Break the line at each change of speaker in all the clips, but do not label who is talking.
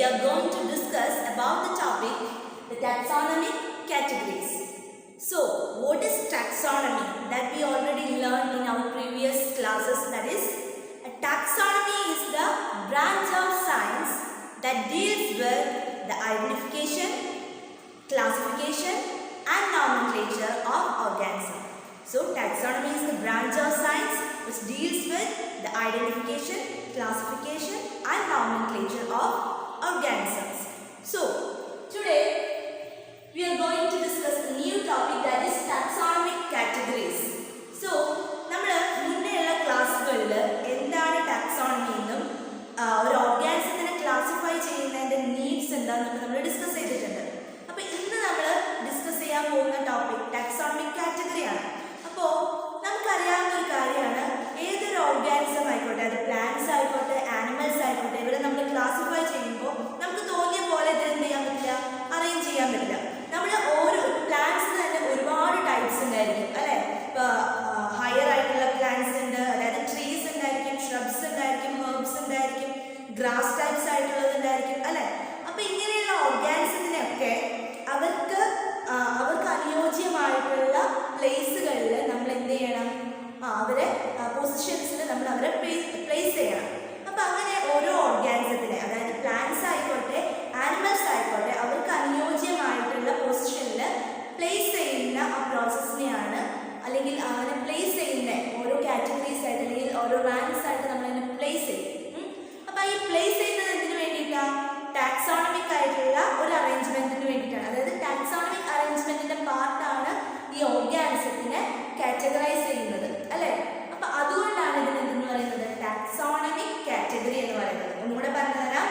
are going to discuss about the topic, the taxonomic categories. So, what is taxonomy? That we already learned in our previous classes. That is, a taxonomy is the branch of science that deals with the identification, classification and nomenclature of organisms. So, taxonomy is the branch of science which deals with the identification, classification and nomenclature of organisms. So, today we are going to discuss a new topic, that is taxonomic categories. So, നമ്മൾ മുന്നേയുള്ള ക്ലാസ്സുകളിൽ എന്താണ് taxonomy എന്നും ഒരു ഓർഗാനിസത്തിനെ classify ചെയ്യുന്നതിൻ്റെ needs എന്താണെന്നൊക്കെ നമ്മൾ discuss ചെയ്തിട്ടുണ്ട്. അപ്പോൾ ഇന്ന് നമ്മൾ ഡിസ്കസ് ചെയ്യാൻ പോകുന്ന ടോപ്പിക് ടാക്സോണമിക് കാറ്റഗറിയാണ്. അപ്പോൾ നമുക്കറിയാവുന്ന ഒരു കാര്യമാണ്, ഏതൊരു ഓർഗാനിസം ആയിക്കോട്ടെ, അത് പ്ലാന്റ്സ് ആയിക്കോട്ടെ, ആനിമൽസ് ആയിക്കോട്ടെ, ഇവരെ നമ്മൾ ക്ലാസിഫൈ ചെയ്യുമ്പോൾ നമുക്ക് തോന്നിയ പോലെ ഇത് എന്ത് ചെയ്യാൻ പറ്റില്ല, അറേഞ്ച് ചെയ്യാൻ പറ്റില്ല. നമ്മൾ ഓരോ പ്ലാന്റ്സിന് തന്നെ ഒരുപാട് ടൈപ്സ് ഉണ്ടായിരിക്കും അല്ലേ. ഇപ്പോൾ ഹയർ ആയിട്ടുള്ള പ്ലാന്റ്സ് ഉണ്ട്, അതായത് ട്രീസ് ഉണ്ടായിരിക്കും, ഷ്രബ്സ് ഉണ്ടായിരിക്കും, ഹെർബ്സ് ഉണ്ടായിരിക്കും, ഗ്രാസ് ടൈപ്സ് ആയിട്ടുള്ളത് ഉണ്ടായിരിക്കും അല്ലേ. അപ്പോൾ ഇങ്ങനെയുള്ള ഓർഗാനിസത്തിനൊക്കെ അവർക്ക് അനുയോജ്യമായിട്ടുള്ള പ്ലേസുകളിൽ നമ്മൾ എന്ത് ചെയ്യണം, അവരെ പൊസിഷൻസിൽ നമ്മൾ അവരെ പ്ലേസ് ചെയ്യണം. അപ്പം അങ്ങനെ ഓരോ ഓർഗാനിസത്തിനെ, അതായത് പ്ലാന്റ്സ് ആയിക്കോട്ടെ, ആനിമൽസ് ആയിക്കോട്ടെ, അവർക്ക് അനുയോജ്യമായിട്ടുള്ള പൊസിഷനിൽ പ്ലേസ് ചെയ്യുന്ന ആ പ്രോസസ്സിനെയാണ്, അല്ലെങ്കിൽ അങ്ങനെ പ്ലേസ് ചെയ്യുന്ന ഓരോ കാറ്റഗറീസ് ആയിട്ട് അല്ലെങ്കിൽ ഓരോ റാങ്ക്സ് ആയിട്ട് നമ്മളതിനെ പ്ലേസ് ചെയ്യും. അപ്പം ഈ പ്ലേസ് ചെയ്യുന്നത് എന്തിനു വേണ്ടിയിട്ടാണ്? ടാക്സോണമിക് ആയിട്ടുള്ള ഒരു അറേഞ്ച്മെന്റിന് വേണ്ടിയിട്ടാണ്. അതായത് ടാക്സോണമിക് അറേഞ്ച്മെന്റിന്റെ പാർട്ടാണ് ഈ ഓർഗാനിസത്തിനെ കാറ്റഗറൈസ് ചെയ്യുന്നത് അല്ലേ. അപ്പൊ അതുകൊണ്ടാണ് ഇതിന് എന്തെന്ന് പറയുന്നത്, ടാക്സോണമിക് കാറ്റഗറി എന്ന് പറയുന്നത്. ഒന്നുകൂടെ പറഞ്ഞു തരാം,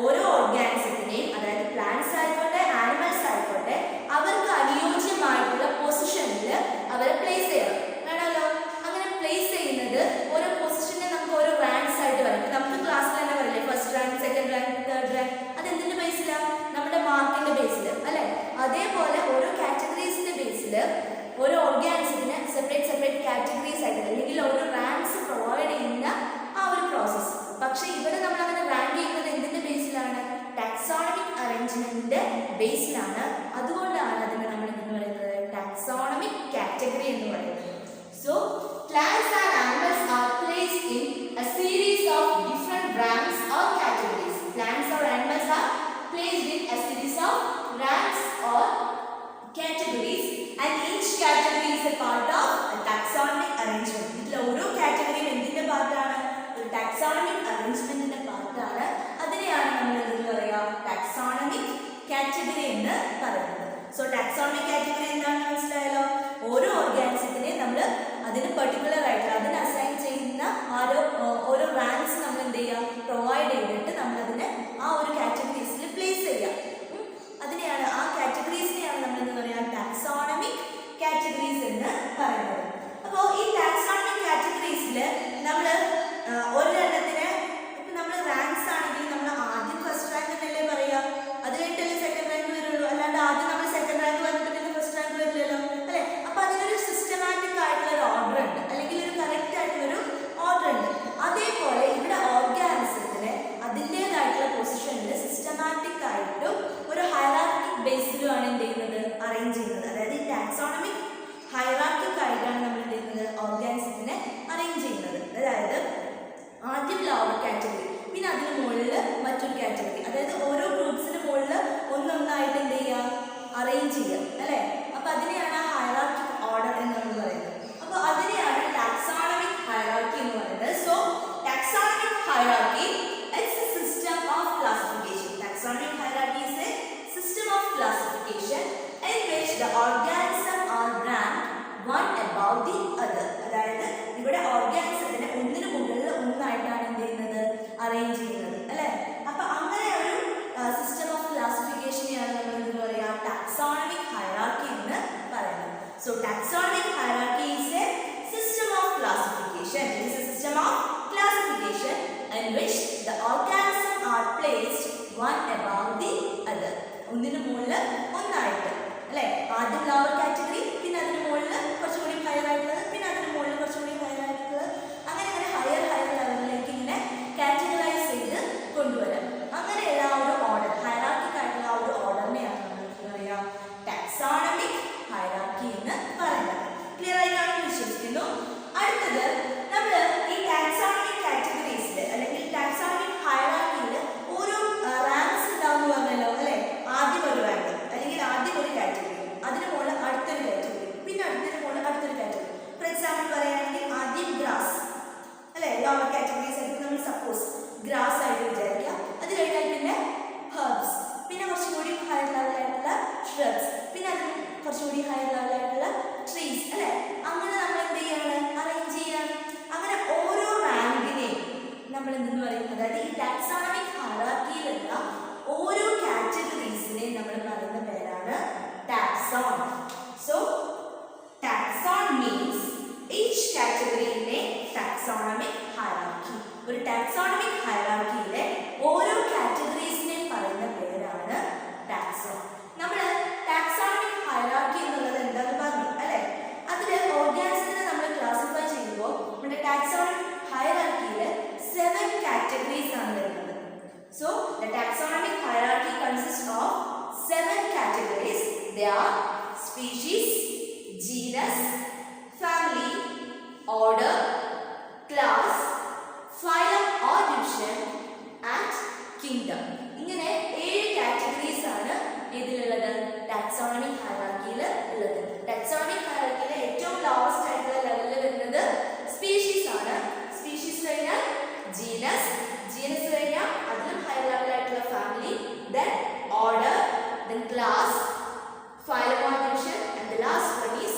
ഓരോ ഓർഗാനിസത്തിനെയും, അതായത് പ്ലാന്റ്സ് ആയിക്കോട്ടെ, ആനിമൽസ് ആയിക്കോട്ടെ, അവർക്ക് അനുയോജ്യമായിട്ടുള്ള പൊസിഷനിൽ അവരെ പ്ലേസ് ചെയ്യണം. വേണമല്ലോ. അങ്ങനെ പ്ലേസ് ചെയ്യുന്നത് ഓരോ പൊസിഷനെ നമുക്ക് ഓരോ റാങ്ക്സ് ആയിട്ട് വരും. നമുക്ക് ക്ലാസ്സിൽ തന്നെ പറയില്ലേ, first rank, second rank, third rank. അതെന്തിന്റെ ബേസിലാണ്? നമ്മുടെ മാർക്കിന്റെ ബേസിൽ അല്ലെ. അതേപോലെ ഓരോ കാറ്റഗറീസിന്റെ ബേസിൽ ഓരോ ഓർഗാനിസത്തിന് സെപ്പറേറ്റ് കാറ്റഗറീസ് ആയിട്ട് അല്ലെങ്കിൽ ഓരോ റാങ്ക്സ് പ്രൊവൈഡ് ചെയ്യുന്ന ആ ഒരു പ്രോസസ്സ്. പക്ഷെ ഇവിടെ നമ്മൾ അങ്ങനെ റാങ്ക് ചെയ്യുന്നത് എന്തിന്റെ ബേസിലാണ്? ടാക്സോണമിക് അറേഞ്ച്മെന്റിന്റെ ബേസിലാണ്. അതുകൊണ്ടാണ് അതിനെ നമ്മൾ എന്ന് പറയുന്നത് ടാക്സോണമിക് കാറ്റഗറി എന്ന് പറയുന്നത്. So plants and animals are placed in a series of different ranks or categories. Plants or animals are placed in a series of ranks or categories, and each category is a part of a taxonomic arrangement. ഇതിൽ ഓരോ കാറ്റഗറിയും എന്തിന്റെ പാർട്ടാണ്? ഒരു taxonomic അറേഞ്ച്മെന്റിന്റെ പാർട്ടാണ്. അതിനെയാണ് നമ്മൾ എന്തെന്ന് പറയുക, ടാക്സോണമിക് കാറ്റഗറി എന്ന് പറയുന്നത്. സോ ടാക്സോണമിക് കാറ്റഗറി എന്താണെന്ന് മനസ്സിലായല്ലോ. ഓരോ ഓർഗാനിസത്തിനെ നമ്മൾ അതിന് പെർട്ടിക്കുലർ ആയിട്ട് അതിന് അസൈൻ ചെയ്യുന്ന ഓരോ റാങ്ക്സ് നമ്മൾ എന്ത് ചെയ്യുക, പ്രൊവൈഡ് ചെയ്തിട്ട് നമ്മളതിനെ ആ ഒരു കാറ്റഗറീസിൽ പ്ലേസ് ചെയ്യുക. അതിനെയാണ്, ആ കാറ്റഗറീസിനെയാണ് നമ്മൾ എന്ന് പറയുക ടാക്സോണമിക് കാറ്റഗറീസ് എന്ന് പറയുന്നത്. അപ്പോൾ ഈ ടാക്സോണമിക് കാറ്റഗറീസിൽ നമ്മൾ ഒരെണ്ണത്തിന്, ഇപ്പം നമ്മൾ റാങ്ക്സ് ആണെങ്കിൽ നമ്മൾ ആദ്യം ഫസ്റ്റ് റാങ്ക് എന്നല്ലേ പറയുക, അത് കഴിഞ്ഞിട്ടല്ലേ സെക്കൻഡ് റാങ്ക് വരുള്ളൂ. അല്ലാണ്ട് ആദ്യം നമ്മൾ സെക്കൻഡ് റാങ്ക് വന്നിട്ട് പിന്നെ ഫസ്റ്റ് റാങ്ക് വരില്ലല്ലോ അല്ലേ. അപ്പോൾ അതിനൊരു സിസ്റ്റമാറ്റിക് ആയിട്ടുള്ള ഒരു ഓർഡർ ഉണ്ട്, അല്ലെങ്കിൽ ഒരു കറക്റ്റ് ആയിട്ടുള്ളൊരു ഓർഡർ ഉണ്ട്. അതേപോലെ ഇവിടെ ഓർഗാനിസത്തിന് അതിൻ്റെതായിട്ടുള്ള പൊസിഷനിൽ സിസ്റ്റമാറ്റിക് ആയിട്ടും ഒരു ഹൈറാർക്കിക് ബേസിലുമാണ് എന്ത് ചെയ്യുന്നത്, അറേഞ്ച് ചെയ്യുന്നത്. അതായത് ഈ ടാക്സോണമിക് ഹൈറാർക്കിക് ആയിട്ടാണ് നമ്മൾ എന്ത് ചെയ്യുന്നത്, ഓർഗാനിസത്തിനെ അറേഞ്ച് ചെയ്യുന്നത്. അതായത് ആദ്യം ലോവർ കാറ്റഗറി, പിന്നെ അതിന് മുകളിൽ മറ്റൊരു കാറ്റഗറി, അതായത് ഓരോ ഗ്രൂപ്പ്സിന് മുകളിൽ ഒന്നൊന്നായിട്ട് എന്ത് ചെയ്യുക, അറേഞ്ച് ചെയ്യുക അല്ലേ. അപ്പോൾ അതിനെയാണ് ഹൈറാർക്കിക് ഓർഡർ എന്ന് നമ്മൾ പറയുന്നത്. അപ്പോൾ അതിനെയാണ് ടാക്സോണമിക് ഹൈറാർക്കി എന്ന് പറയുന്നത്. So taxonomic hierarchy it's A system of classification. Taxonomic hierarchy is A system of classification in which the organism are ranked one above the other. അതായത് ഇവിടെ ഓർഗാനിസത്തിനെ ഒന്നിനു മുകളിൽ ഒന്നായിട്ടാണ് എന്ത് ചെയ്യുന്നത്, അറേഞ്ച് ചെയ്യുന്നത് അല്ലേ. അപ്പൊ അങ്ങനെ ഒരു സിസ്റ്റം ഓഫ് ക്ലാസിഫിക്കേഷനെയാണ് നമ്മൾ എന്ത് പറയുക, ടാക്സോണമിക് ഹൈറാർക്കി എന്ന് പറയുന്നത്. So taxonomic hierarchy is A system of classification. It is a system of classification in which the organisms are placed one above the other. ഒന്നിനു മുകളിൽ ഒന്നായിട്ട് അല്ലേ. ആദ്യം ലോവർ കാറ്റഗറി, പിന്നെ അതിന് മുകളിൽ കുറച്ചുകൂടി ഹയർ ആയിട്ടുള്ളത്, പിന്നെ അതിന് മുകളിൽ കുറച്ചുകൂടി ഹയർ ആയിട്ടുള്ളത്, അങ്ങനെ ഹയർ ലെവലിലേക്ക് ഇങ്ങനെ കാറ്റഗറൈസ് ചെയ്ത് കൊണ്ടുവരാം. അങ്ങനെയുള്ള ഒരു ഓർഡർ കാറ്റഗറീസ് ആയിട്ട് നമ്മൾ സപ്പോസ് ഗ്രാസ് ആയിട്ട് വിചാരിക്കുക. അത് കഴിഞ്ഞാൽ പിന്നെ ഹെർബ്സ്, പിന്നെ കുറച്ചും കൂടി ഹയർ ലെവലായിട്ടുള്ള ഷ്രബ്സ്, പിന്നെ അതിന് കുറച്ചുകൂടി ഹയർ ലെവലായിട്ടുള്ള ട്രീസ് അല്ലേ. അങ്ങനെ നമ്മൾ എന്ത് ചെയ്യാണ്, അറേഞ്ച് ചെയ്യാണ്. അങ്ങനെ ഓരോ റാങ്കിനെയും നമ്മൾ എന്തെന്ന് പറയും, അതായത് ഈ ടാക്സോണമിക് ഹയറാർക്കിയിലുള്ള ഓരോ കാറ്റഗറീസിനെയും നമ്മൾ പറയുന്ന പേരാണ് taxon. So taxon means each category in a taxonomic hierarchy. ഒരു ടാക്സോണമിക് ഹയറാർക്കിയിലെ ഓരോ കാറ്റഗറീസിനെയും പറയുന്ന പേരാണ് ടാക്സോൺ. നമ്മൾ ടാക്സോണമിക് ഹയറാർക്കി എന്നുള്ളത് എന്താണെന്ന് പറഞ്ഞു അല്ലേ. അതിൽ ഓർഗാനിസത്തിനെ നമ്മൾ ക്ലാസിഫൈ ചെയ്യുമ്പോൾ നമ്മുടെ ടാക്സോണമിക് ഹയറാർക്കിയിൽ 7 കാറ്റഗറീസ് ആണ് വരുന്നത്. So the taxonomic hierarchy consists of 7 categories. They are species, genus, family, order, class, phylum or division and kingdom. ഇങ്ങനെ 7 കാറ്റഗറീസ് ആണ് ഇതിലുള്ളത്, ടാക്സോണമിക് ഹയറാർക്കിയിൽ ഉള്ളത്. ടാക്സോണമിക് ഹയറാർക്കിയിലെ ഏറ്റവും ലോവസ്റ്റ് ആയിട്ടുള്ള ലെവലിൽ വരുന്നത് സ്പീഷീസ് ആണ്. സ്പീഷീസ് കഴിഞ്ഞാൽ ജീനസ്, ജീനസ് കഴിഞ്ഞാൽ അതിലും ഹയർ ലെവലായിട്ടുള്ള family, then order, then class, phylum or division and the last one is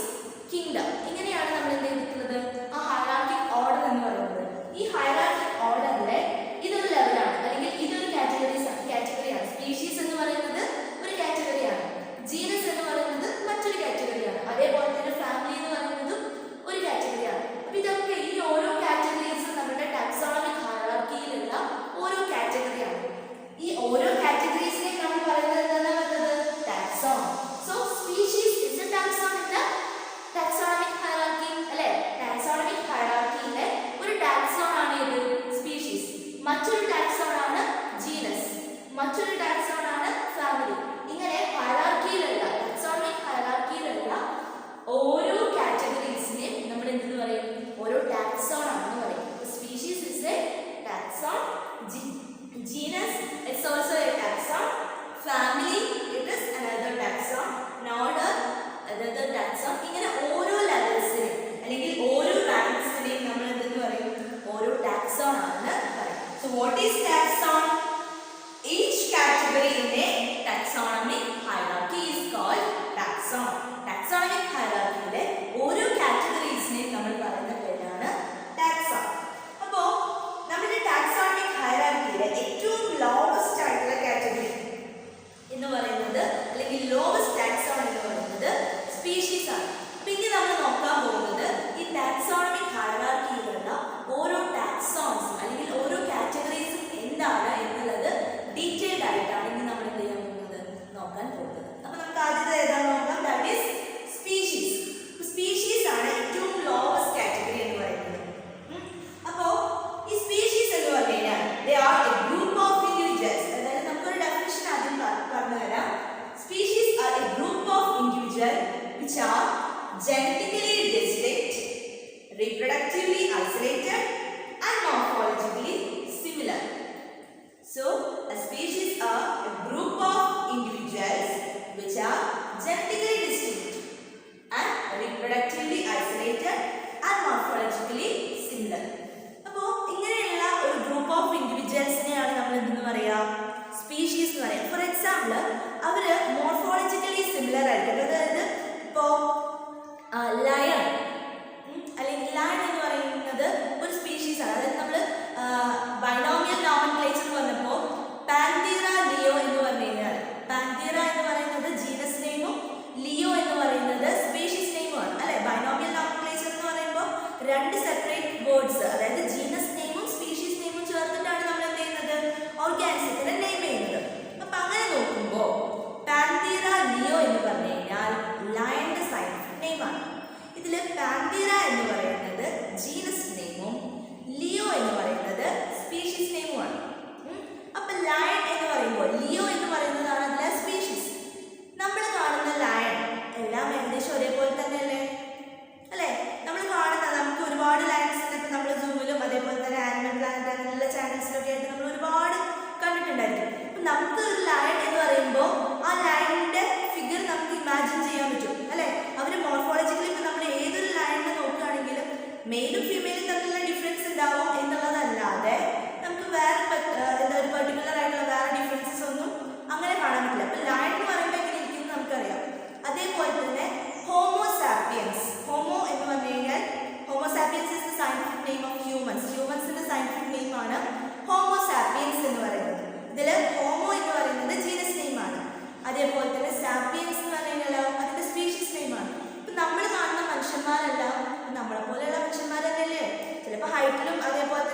kingdom. ഇങ്ങനെയാണ് നമ്മൾ എന്ത് ചെയ്തിട്ടുള്ളത്, ആ ഹയറാർക്കിക് ഓർഡർ എന്ന് പറയുന്നത്. ഈ ഹയറാർക്കിക് ഓർഡറിലെ ഇതൊരു ലെവലാണ്, അല്ലെങ്കിൽ ഇതൊരു കാറ്റഗറിയാണ്. സ്പീഷീസ് എന്ന് പറയുന്നത് ഒരു കാറ്റഗറിയാണ്, ജീനസ് എന്ന് പറയുന്നത് മറ്റൊരു കാറ്റഗറിയാണ്, അതേപോലെ തന്നെ ഫാമിലി എന്ന് പറയുന്നതും ഒരു കാറ്റഗറിയാണ്. അപ്പൊ ഇതൊക്കെ ഈ ഓരോ കാറ്റഗറീസും നമ്മുടെ ടാക്സോണമിക് ഹയറാർക്കിയിലുള്ള ഓരോ കാറ്റഗറിയാണ്. ഈ ഓരോ കാറ്റഗറീസിനെ നമ്മൾ പറയുന്നത് എന്താണ് പറയുന്നത്, taxon. So species is A taxon in the taxonomic hierarchy അല്ലേ. ടാക്സോണമിക് ഹയറാർക്കിയിലെ ഒരു ടാക്സോൺ ആണ് ഇത് സ്പീഷീസ്, മറ്റൊരു ടാക്സോൺ ആണ് ജീനസ്, മറ്റൊരു ടാക്സോൺ ആണ് ഫാമിലി. ഇങ്ങനെ ഹയറാർക്കിയിലുള്ള ടാക്സോണമിക് ഹയറാർക്കിയിലുള്ള ഓരോ കാറ്റഗറീസിനെയും നമ്മൾ എന്തെന്ന് പറയും, ഓരോ ടാക്സോൺ ആണെന്ന് പറയും. Species is A taxon, genus it's also A taxon, family it is another taxon, order another taxon. ഇങ്ങനെ ഓരോ ലെവൽസിനെയും അല്ലെങ്കിൽ ഓരോ റാങ്ക്സിനെയും നമ്മൾ എന്തെന്ന് പറയും, ഓരോ ടാക്സോൺ ആണെന്ന് പറയും. So what is taxon? Each category in a taxonomic hierarchy is called taxon. Taxonomic hierarchyയിലെ ഓരോ കാറ്റഗറീസിനെയും നമ്മൾ പറയുന്ന പേരാണ് ടാക്സോൺ. അപ്പോൾ നമ്മുടെ ടാക്സോnomic hierarchyയിലെ ഏറ്റവും ലോവസ്റ്റ് ആയിട്ടുള്ള കാറ്റഗറി എന്ന് പറയുന്നത്, അല്ലെങ്കിൽ ലോവസ്റ്റ് ടാക്സോൺ എന്ന് പറയുന്നത് സ്പീഷീസ് ആണ്. പിന്നെ നമ്മൾ നോക്കാൻ പോകുന്നത് ഈ ടാക്സോണമിക് ഹയറാർക്കിയിലുള്ള ഓരോ ടാക്സോൺസ് അല്ലെങ്കിൽ ഓരോ കാറ്റഗറീസും എന്താണ് എന്ന്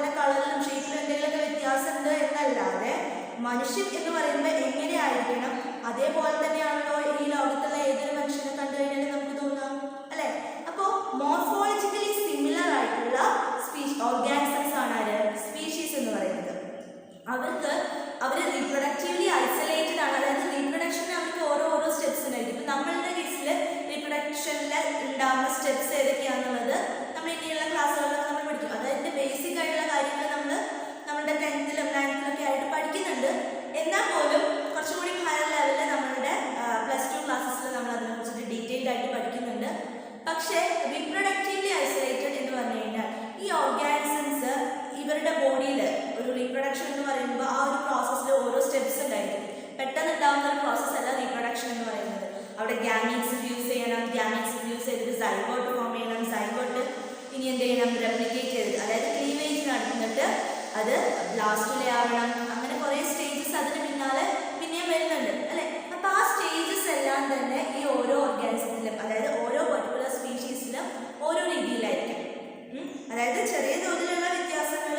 അതുപോലെ കളറിലും ഷേപ്പിലും എന്തെങ്കിലുമൊക്കെ വ്യത്യാസമുണ്ട് എന്നല്ലാതെ മനുഷ്യൻ എന്ന് പറയുമ്പോൾ എങ്ങനെയായിരിക്കണം അതേപോലെ തന്നെയാണല്ലോ ഈ ലോകത്തുള്ള ഏതൊരു മനുഷ്യനെ കണ്ടു കഴിഞ്ഞാൽ നമുക്ക് തോന്നാം അല്ലെ. അപ്പോൾ മോർഫോളജിക്കലി സിമിലർ ആയിട്ടുള്ള ഓർഗാനിസംസ് ആണ് ആര് സ്പീഷീസ് എന്ന് പറയുന്നത്. അവർ റീപ്രൊഡക്റ്റീവ്ലി ഐസൊലേറ്റഡ് ആണ്. അതായത് റീപ്രൊഡക്ഷന് അവർക്ക് ഓരോ സ്റ്റെപ്സ് ഉണ്ടായിരിക്കും. ഇപ്പം നമ്മളുടെ കേസിൽ റീപ്രൊഡക്ഷനിൽ ഉണ്ടാകുന്ന സ്റ്റെപ്സ് ഏതൊക്കെയാണെന്നുള്ളത് നമ്മൾ ഇനിയുള്ള ക്ലാസ്സുകളിലൊക്കെ നമ്മൾ പഠിക്കും. അതായത് ബേസിക് ആയിട്ടുള്ള കാര്യങ്ങൾ നമ്മുടെ 10th-ലും 9th-ലൊക്കെ ആയിട്ട് പഠിക്കുന്നുണ്ട്. എന്നാൽ പോലും കുറച്ചും കൂടി ഹയർ ലെവലിൽ നമ്മളുടെ +2 ക്ലാസ്സസിൽ നമ്മൾ അതിനെക്കുറിച്ചിട്ട് ഡീറ്റെയിൽഡ് ആയിട്ട് പഠിക്കുന്നുണ്ട്. പക്ഷേ റീപ്രൊഡക്റ്റീവ്ലി ഐസൊലേറ്റഡ് എന്ന് പറഞ്ഞു കഴിഞ്ഞാൽ ഈ ഓർഗാനിസംസ് ഇവരുടെ ബോഡിയിൽ ഒരു റീപ്രൊഡക്ഷൻ എന്ന് പറയുമ്പോൾ ആ ഒരു പ്രോസസ്സിൽ ഓരോ സ്റ്റെപ്സ് ഉണ്ടായിരിക്കും. പെട്ടെന്ന് ഉണ്ടാകുന്ന ഒരു പ്രോസസ്സ് അല്ല റീപ്രൊഡക്ഷൻ എന്ന് പറയുന്നത്. അവിടെ ഗ്യാമീറ്റ്സ് ഫ്യൂസ് ചെയ്യണം, ഗ്യാമീറ്റ്സ് ഫ്യൂസ് ചെയ്തിട്ട് സൈഗോട്ട് ഫോം ചെയ്യണം, സൈഗോട്ട് ഇനി എന്ത് ചെയ്യണം റെപ്ലിക്കേറ്റ് ചെയ്ത് അതായത് ക്ലീവേജ് നടന്നിട്ട് അത് ബ്ലാസ്റ്റിലെ ആവണം. അങ്ങനെ കുറേ സ്റ്റേജസ് അതിന് പിന്നാലെ പിന്നെയും വരുന്നുണ്ട് അല്ലേ. അപ്പോൾ ആ സ്റ്റേജസ് എല്ലാം തന്നെ ഈ ഓരോ ഓർഗാനിസത്തിലും അതായത് ഓരോ പർട്ടിക്കുലർ സ്പീഷീസിലും ഓരോ രീതിയിലായിരിക്കും. അതായത് ചെറിയ തോതിലുള്ള വ്യത്യാസങ്ങൾ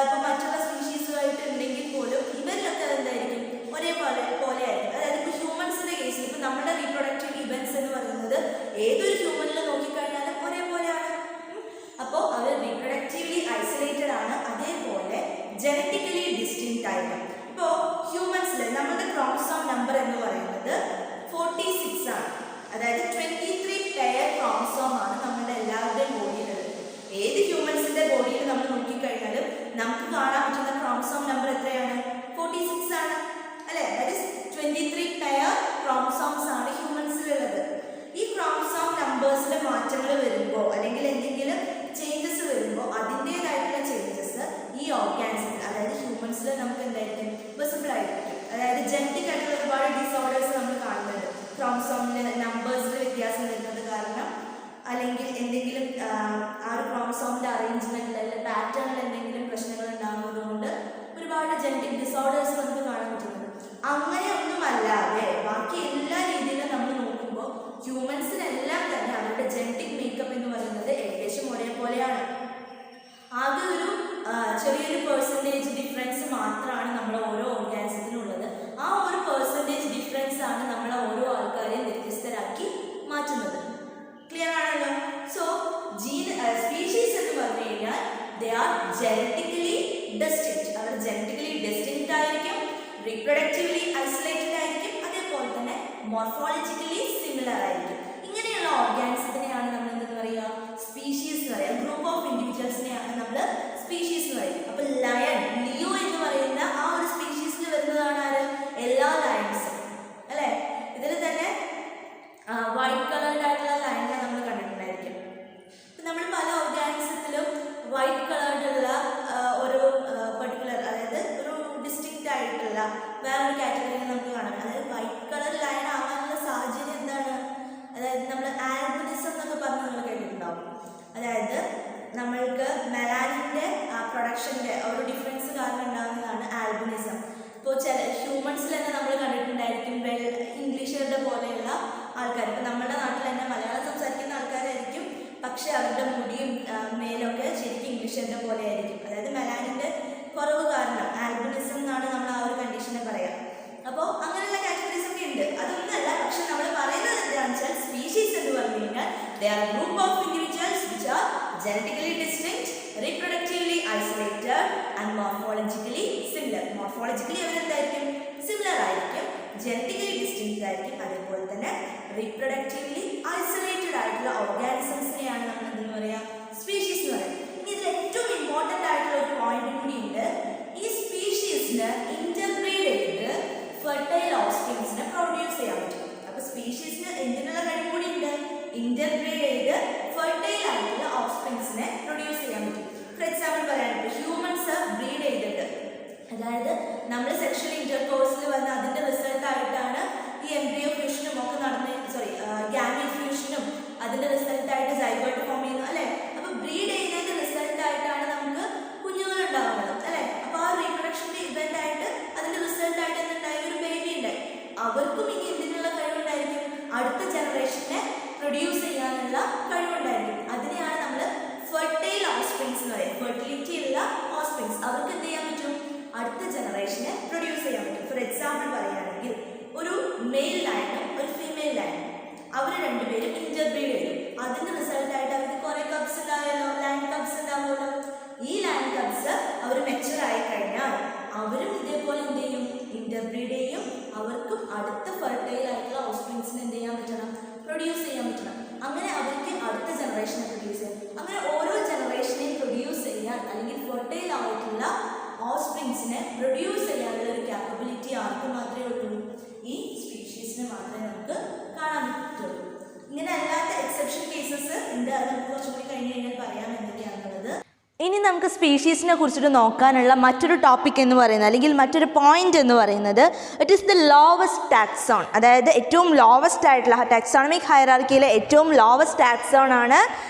ഇപ്പോൾ മറ്റുള്ള സ്പീഷീസുമായിട്ട് ഉണ്ടെങ്കിൽ പോലും ഇവരിലൊക്കെ എന്തായിരിക്കും പോലെ ആയിരിക്കും. അതായത് ഇപ്പോൾ ഹ്യൂമൻസിൻ്റെ കേസിൽ ഇപ്പോൾ നമ്മുടെ റീപ്രൊഡക്റ്റീവ് ഇവൻറ്റ്സ് എന്ന് പറയുന്നത് ഏതൊരു ഹ്യൂമനിൽ നോക്കിക്കഴിഞ്ഞാലും ഒരേപോലെയാണ്. അപ്പോൾ അവർ റീപ്രൊഡക്റ്റീവ്ലി ഐസൊലേറ്റഡ് ആണ്, അതേപോലെ ജനറ്റിക്കലി ഡിസ്റ്റിങ്ക്റ്റ് ആയിരിക്കും. ഇപ്പോൾ ഹ്യൂമൻസിൽ നമ്മുടെ ക്രോമസോം നമ്പർ എന്ന് പറയുന്നത് 46 ആണ്. അതായത് 23 പെയർ ക്രോമസോം ആണ് നമ്മുടെ എല്ലാവരുടെയും ബോഡിയിലുള്ളത്. ഏത് ഹ്യൂമൻസിന്റെ ബോഡിയിൽ നമ്മൾ നോക്കിക്കഴിഞ്ഞാലും നമുക്ക് കാണാൻ പറ്റുന്ന ക്രോമസോം നമ്പർ എത്രയാണ്? 46 ആണ് അല്ലെ. ദാറ്റ് ഈസ് 23 പെയർ ക്രോമസോംസ് ആണ് ഹ്യൂമൻസിലുള്ളത്. ഈ ക്രോമസോം നമ്പേഴ്സിൽ മാറ്റങ്ങൾ വരുമ്പോൾ അല്ലെങ്കിൽ എന്തെങ്കിലും ചേഞ്ചസ് വരുമ്പോൾ അതിൻ്റെതായിട്ടുള്ള ചേഞ്ചസ് ഈ ഓർഗാനിസത്തിൽ അതായത് ഹ്യൂമൻസിൽ നമുക്ക് എന്തായിരിക്കും വിസിബിൾ ആയിരിക്കും. അതായത് ജനറ്റിക് ആയിട്ടുള്ള ഒരുപാട് ഡിസോർഡേഴ്സ് നമ്മൾ കാണുന്നുണ്ട്. ക്രോമസോമിൻ്റെ നമ്പേഴ്സിൽ വ്യത്യാസം വരുന്നത് കാരണം അല്ലെങ്കിൽ എന്തെങ്കിലും ആ ഒരു ക്രോമസോമിൻ്റെ അറേഞ്ച്മെൻറ്റിൽ അല്ലെങ്കിൽ പാറ്റേണിൽ എന്തെങ്കിലും പ്രശ്നങ്ങൾ ഉണ്ടാകുന്നത് കൊണ്ട് ഒരുപാട് ജനറ്റിക് ഡിസോർഡേഴ്സ് നമുക്ക് കാണാൻ പറ്റുന്നുണ്ട്. അങ്ങനെ ഒന്നുമല്ലാതെ ബാക്കി എല്ലാ രീതിയിലും നമ്മൾ നോക്കുമ്പോൾ ഹ്യൂമൻസിനെല്ലാം തന്നെ അവരുടെ ജനറ്റിക് മേക്കപ്പ് എന്ന് പറയുന്നത് ഏകദേശം ഒരേപോലെയാണ്. ആകെ ഒരു ചെറിയൊരു പെർസെൻറ്റേജ് ഡിഫറൻസ് മാത്രമാണ് നമ്മുടെ ഓരോ ഓർഗാനിസത്തിനുള്ളത്. ആ ഒരു പെർസെൻറ്റേജ് ഡിഫറൻസ് ആണ് നമ്മളെ ഓരോ ആൾക്കാരെയും വ്യത്യസ്തരാക്കി മാറ്റുന്നത്. ക്ലിയർ ആണല്ലോ. സോ സ്പീഷീസ് എന്ന് പറഞ്ഞു കഴിഞ്ഞാൽ ദേ ആർ ജനറ്റിക്കലി ഡിസ്റ്റിങ്ക്റ്റ്. അവർ ജനറ്റിക്കലി ഡിസ്റ്റിങ്ക്റ്റ് ആയിരിക്കും, റീപ്രൊഡക്റ്റീവ്ലി ഐസൊലേറ്റഡ് ആയിരിക്കും, അതേപോലെ തന്നെ മോർഫോളജിക്കലി സിമിലർ ആയിരിക്കും. ഇങ്ങനെയുള്ള ഓർഗാനിസത്തിനെയാണ് നമ്മൾ എന്തെന്ന് പറയുക സ്പീഷീസ് എന്ന് പറയുക. ഗ്രൂപ്പ് ഓഫ് ഇൻഡിവിജ്വൽസിനെയാണ് നമ്മൾ സ്പീഷീസ് എന്ന് പറയുക. അപ്പോൾ ലിയോ എന്ന് പറയുന്ന ആ ഒരു സ്പീഷീസിൽ വരുന്നതാണ് ആര്? എല്ലാ ലയൺസും അല്ലേ. ഇതിൽ തന്നെ വൈറ്റ് കളേർഡ് ആയിട്ടുള്ള ലയണിനെ നമ്മൾ കണ്ടിട്ടുണ്ടായിരിക്കും. ഇപ്പം നമ്മൾ പല ഓർഗാനിസത്തിലും വൈറ്റ് കളേർഡുള്ള ഒരു പെർട്ടിക്കുലർ അതായത് ഒരു ഡിസ്റ്റിങ്ക്റ്റ് ആയിട്ടുള്ള വേറൊരു കാറ്റഗറിയിൽ നമുക്ക് കാണാം. അതായത് വൈറ്റ് കളർ ലയൺ ആവാനുള്ള സാഹചര്യം എന്താണ്? അതായത് നമ്മൾ ആൽബിനിസം എന്നൊക്കെ പറഞ്ഞ് നമ്മൾ കേട്ടിട്ടുണ്ടാവും. അതായത് നമ്മൾക്ക് മെലാനിൻ്റെ പ്രൊഡക്ഷൻ്റെ ഒരു ഡിഫറൻസ് കാരണം ഉണ്ടാകുന്നതാണ് ആൽബിനിസം. ഇപ്പോൾ ചില ഹ്യൂമൻസിൽ തന്നെ നമ്മൾ കണ്ടിട്ടുണ്ടായിരിക്കും ഇംഗ്ലീഷുകാരുടെ പോലെയുള്ള ആൾക്കാർ. ഇപ്പോൾ നമ്മുടെ നാട്ടിൽ തന്നെ മലയാളം സംസാരിക്കുന്ന ആൾക്കാരായിരിക്കും, പക്ഷേ അവരുടെ മുടിയും മേലൊക്കെ ശരിക്കും ഇംഗ്ലീഷുകാരുടെ പോലെ ആയിരിക്കും. അതായത് മെലാനിൻ്റെ കുറവ് കാരണം ആൽബിനിസം എന്നാണ് നമ്മൾ ആ ഒരു കണ്ടീഷനെ പറയാം. അപ്പോൾ അങ്ങനെയുള്ള കാറ്റഗറീസ് ഒക്കെ ഉണ്ട്. അതൊന്നല്ല, പക്ഷെ നമ്മൾ പറയുന്നത് എന്താണെന്ന് വെച്ചാൽ സ്പീഷീസ് എന്ന് പറഞ്ഞു കഴിഞ്ഞാൽ they are group of individuals which are genetically distinct, reproductively isolated and morphologically similar. Morphologically അവരെന്തായിരിക്കും? സിമിലർ ആയിരിക്കും, ജനറ്റിക്കലി ഡിസ്റ്റിങ്ക്റ്റ് ആയിരിക്കും, അതേപോലെ തന്നെ റീപ്രൊഡക്റ്റീവ്ലി ഐസൊലേറ്റഡ് ആയിട്ടുള്ള ഓർഗാനിസംസിനെയാണ് നമ്മൾ എന്തെന്ന് പറയുക സ്പീഷീസ് എന്ന് പറയുന്നത്. ഇനി ഇതിൽ ഏറ്റവും ഇമ്പോർട്ടൻ്റ് ആയിട്ടുള്ള ഒരു പോയിന്റ് കൂടി ഉണ്ട്. ഈ സ്പീഷീസിന് ഇന്റർബ്രീഡ് ചെയ്ത് ഫെർട്ടൈൽ ഓഫ്സ്പ്രിങ്സിനെ പ്രൊഡ്യൂസ് ചെയ്യാൻ പറ്റും. അപ്പോൾ സ്പീഷീസിന് എന്തിനുള്ള കഴിവ് കൂടി ഉണ്ട്? ഇന്റർബ്രീഡ് ചെയ്ത് ഫെർട്ടൈൽ ആയിട്ടുള്ള ഓഫ്സ്പ്രിങ്സിനെ പ്രൊഡ്യൂസ് ചെയ്യാൻ പറ്റും. ഫോർ എക്സാമ്പിൾ പറയാനായിട്ട് ഹ്യൂമൻസ് ബ്രീഡ് ചെയ്തിട്ട് അതായത് നമ്മൾ സെക്ഷൽ ഇന്റർകോഴ്സിൽ വന്ന് അതിൻ്റെ റിസൾട്ടായിട്ടാണ് ഈ എംബ്രിയോ ഫ്യൂഷനും ഒക്കെ ഗാമീറ്റ് ഫ്യൂഷനും അതിൻ്റെ റിസൾട്ടായിട്ട് സൈഗോട്ട് ഫോം ചെയ്യുന്നു അല്ലേ. അപ്പോൾ ബ്രീഡ് ചെയ്യുന്നതിൻ്റെ റിസൾട്ടായിട്ടാണ് നമുക്ക് കുഞ്ഞുങ്ങൾ ഉണ്ടാകുന്നത് അല്ലേ. അപ്പോൾ ആ റീപ്രൊഡക്ഷൻ്റെ ഇവൻ്റ് ആയിട്ട് അതിൻ്റെ റിസൾട്ടായിട്ട് എന്തുണ്ടായി? ഒരു ബേബി ഉണ്ടായി. അവർക്കും ഇനി എന്തിനുള്ള കഴിവുണ്ടായിരിക്കും? അടുത്ത ജനറേഷനെ പ്രൊഡ്യൂസ് ചെയ്യാനുള്ള കഴിവുണ്ടായിരിക്കും. അതിനെയാണ് നമ്മൾ ഫെർട്ടൈൽ ഓഫ്സ്പ്രിങ്സ് എന്ന് പറയുന്നത്. ഫെർട്ടിലിറ്റി ഉള്ള എക്സാമ്പിൾ പറയുകയാണെങ്കിൽ ഒരു മെയിൽ ലയനും ഒരു ഫീമെയിൽ ലയനും അവർ രണ്ടുപേരും ഇന്റർബ്രീഡ് ചെയ്യും. അതിന്റെ റിസൾട്ടായിട്ട് അവർക്ക് കുറെ കപ്സ് ഉണ്ടാവുമല്ലോ, ലയൺ കപ്സ് ഉണ്ടാവുമല്ലോ. ഈ ലയൺ കപ്സ് അവർ മെച്ചുവർ ആയി കഴിഞ്ഞാൽ അവരും ഇതേപോലെ എന്ത് ചെയ്യും, ഇന്റർബ്രീഡ് ചെയ്യും. അവർക്കും അടുത്ത ഫെർട്ടൈൽ ആയിട്ടുള്ള ഓഫ്സ്പ്രിങ്സിന് എന്ത് ചെയ്യാൻ പറ്റണം, പ്രൊഡ്യൂസ് ചെയ്യാൻ പറ്റണം. അങ്ങനെ അവർക്ക് അടുത്ത ജനറേഷനെ പ്രൊഡ്യൂസ് ചെയ്യാം. അങ്ങനെ ഓരോ ജനറേഷനെയും പ്രൊഡ്യൂസ് ചെയ്യാൻ അല്ലെങ്കിൽ ഫെർട്ടൈൽ ആയിട്ടുള്ള ഓഫ്സ്പ്രിങ്സിനെ പ്രൊഡ്യൂസ് ചെയ്യാനുള്ള ഒരു കാപ്പബിലിറ്റി ആർക്ക് മാത്രമേ ഉള്ളൂ, ഈ സ്പീഷീസിന് മാത്രമേ നമുക്ക് കാണാൻ പറ്റുള്ളൂ. ഇങ്ങനെ അല്ലാത്ത എക്സെപ്ഷൻ കേസസ് ഉണ്ട്. അത് നമുക്ക് കുറച്ചും കൂടി കഴിഞ്ഞ് കഴിഞ്ഞാൽ പറയാം എന്തൊക്കെയാണുള്ളത്. ഇനി നമുക്ക് സ്പീഷീസിനെ കുറിച്ചിട്ട് നോക്കാനുള്ള മറ്റൊരു ടോപ്പിക് എന്ന് പറയുന്നത് അല്ലെങ്കിൽ മറ്റൊരു പോയിന്റ് എന്ന് പറയുന്നത് it is the lowest taxon. അതായത് ഏറ്റവും ലോവസ്റ്റ് ആയിട്ടുള്ള ടാക്സോണമിക് ഹൈറാർക്കിയിലെ ഏറ്റവും ലോവസ്റ്റ് ടാക്സോൺ ആണ്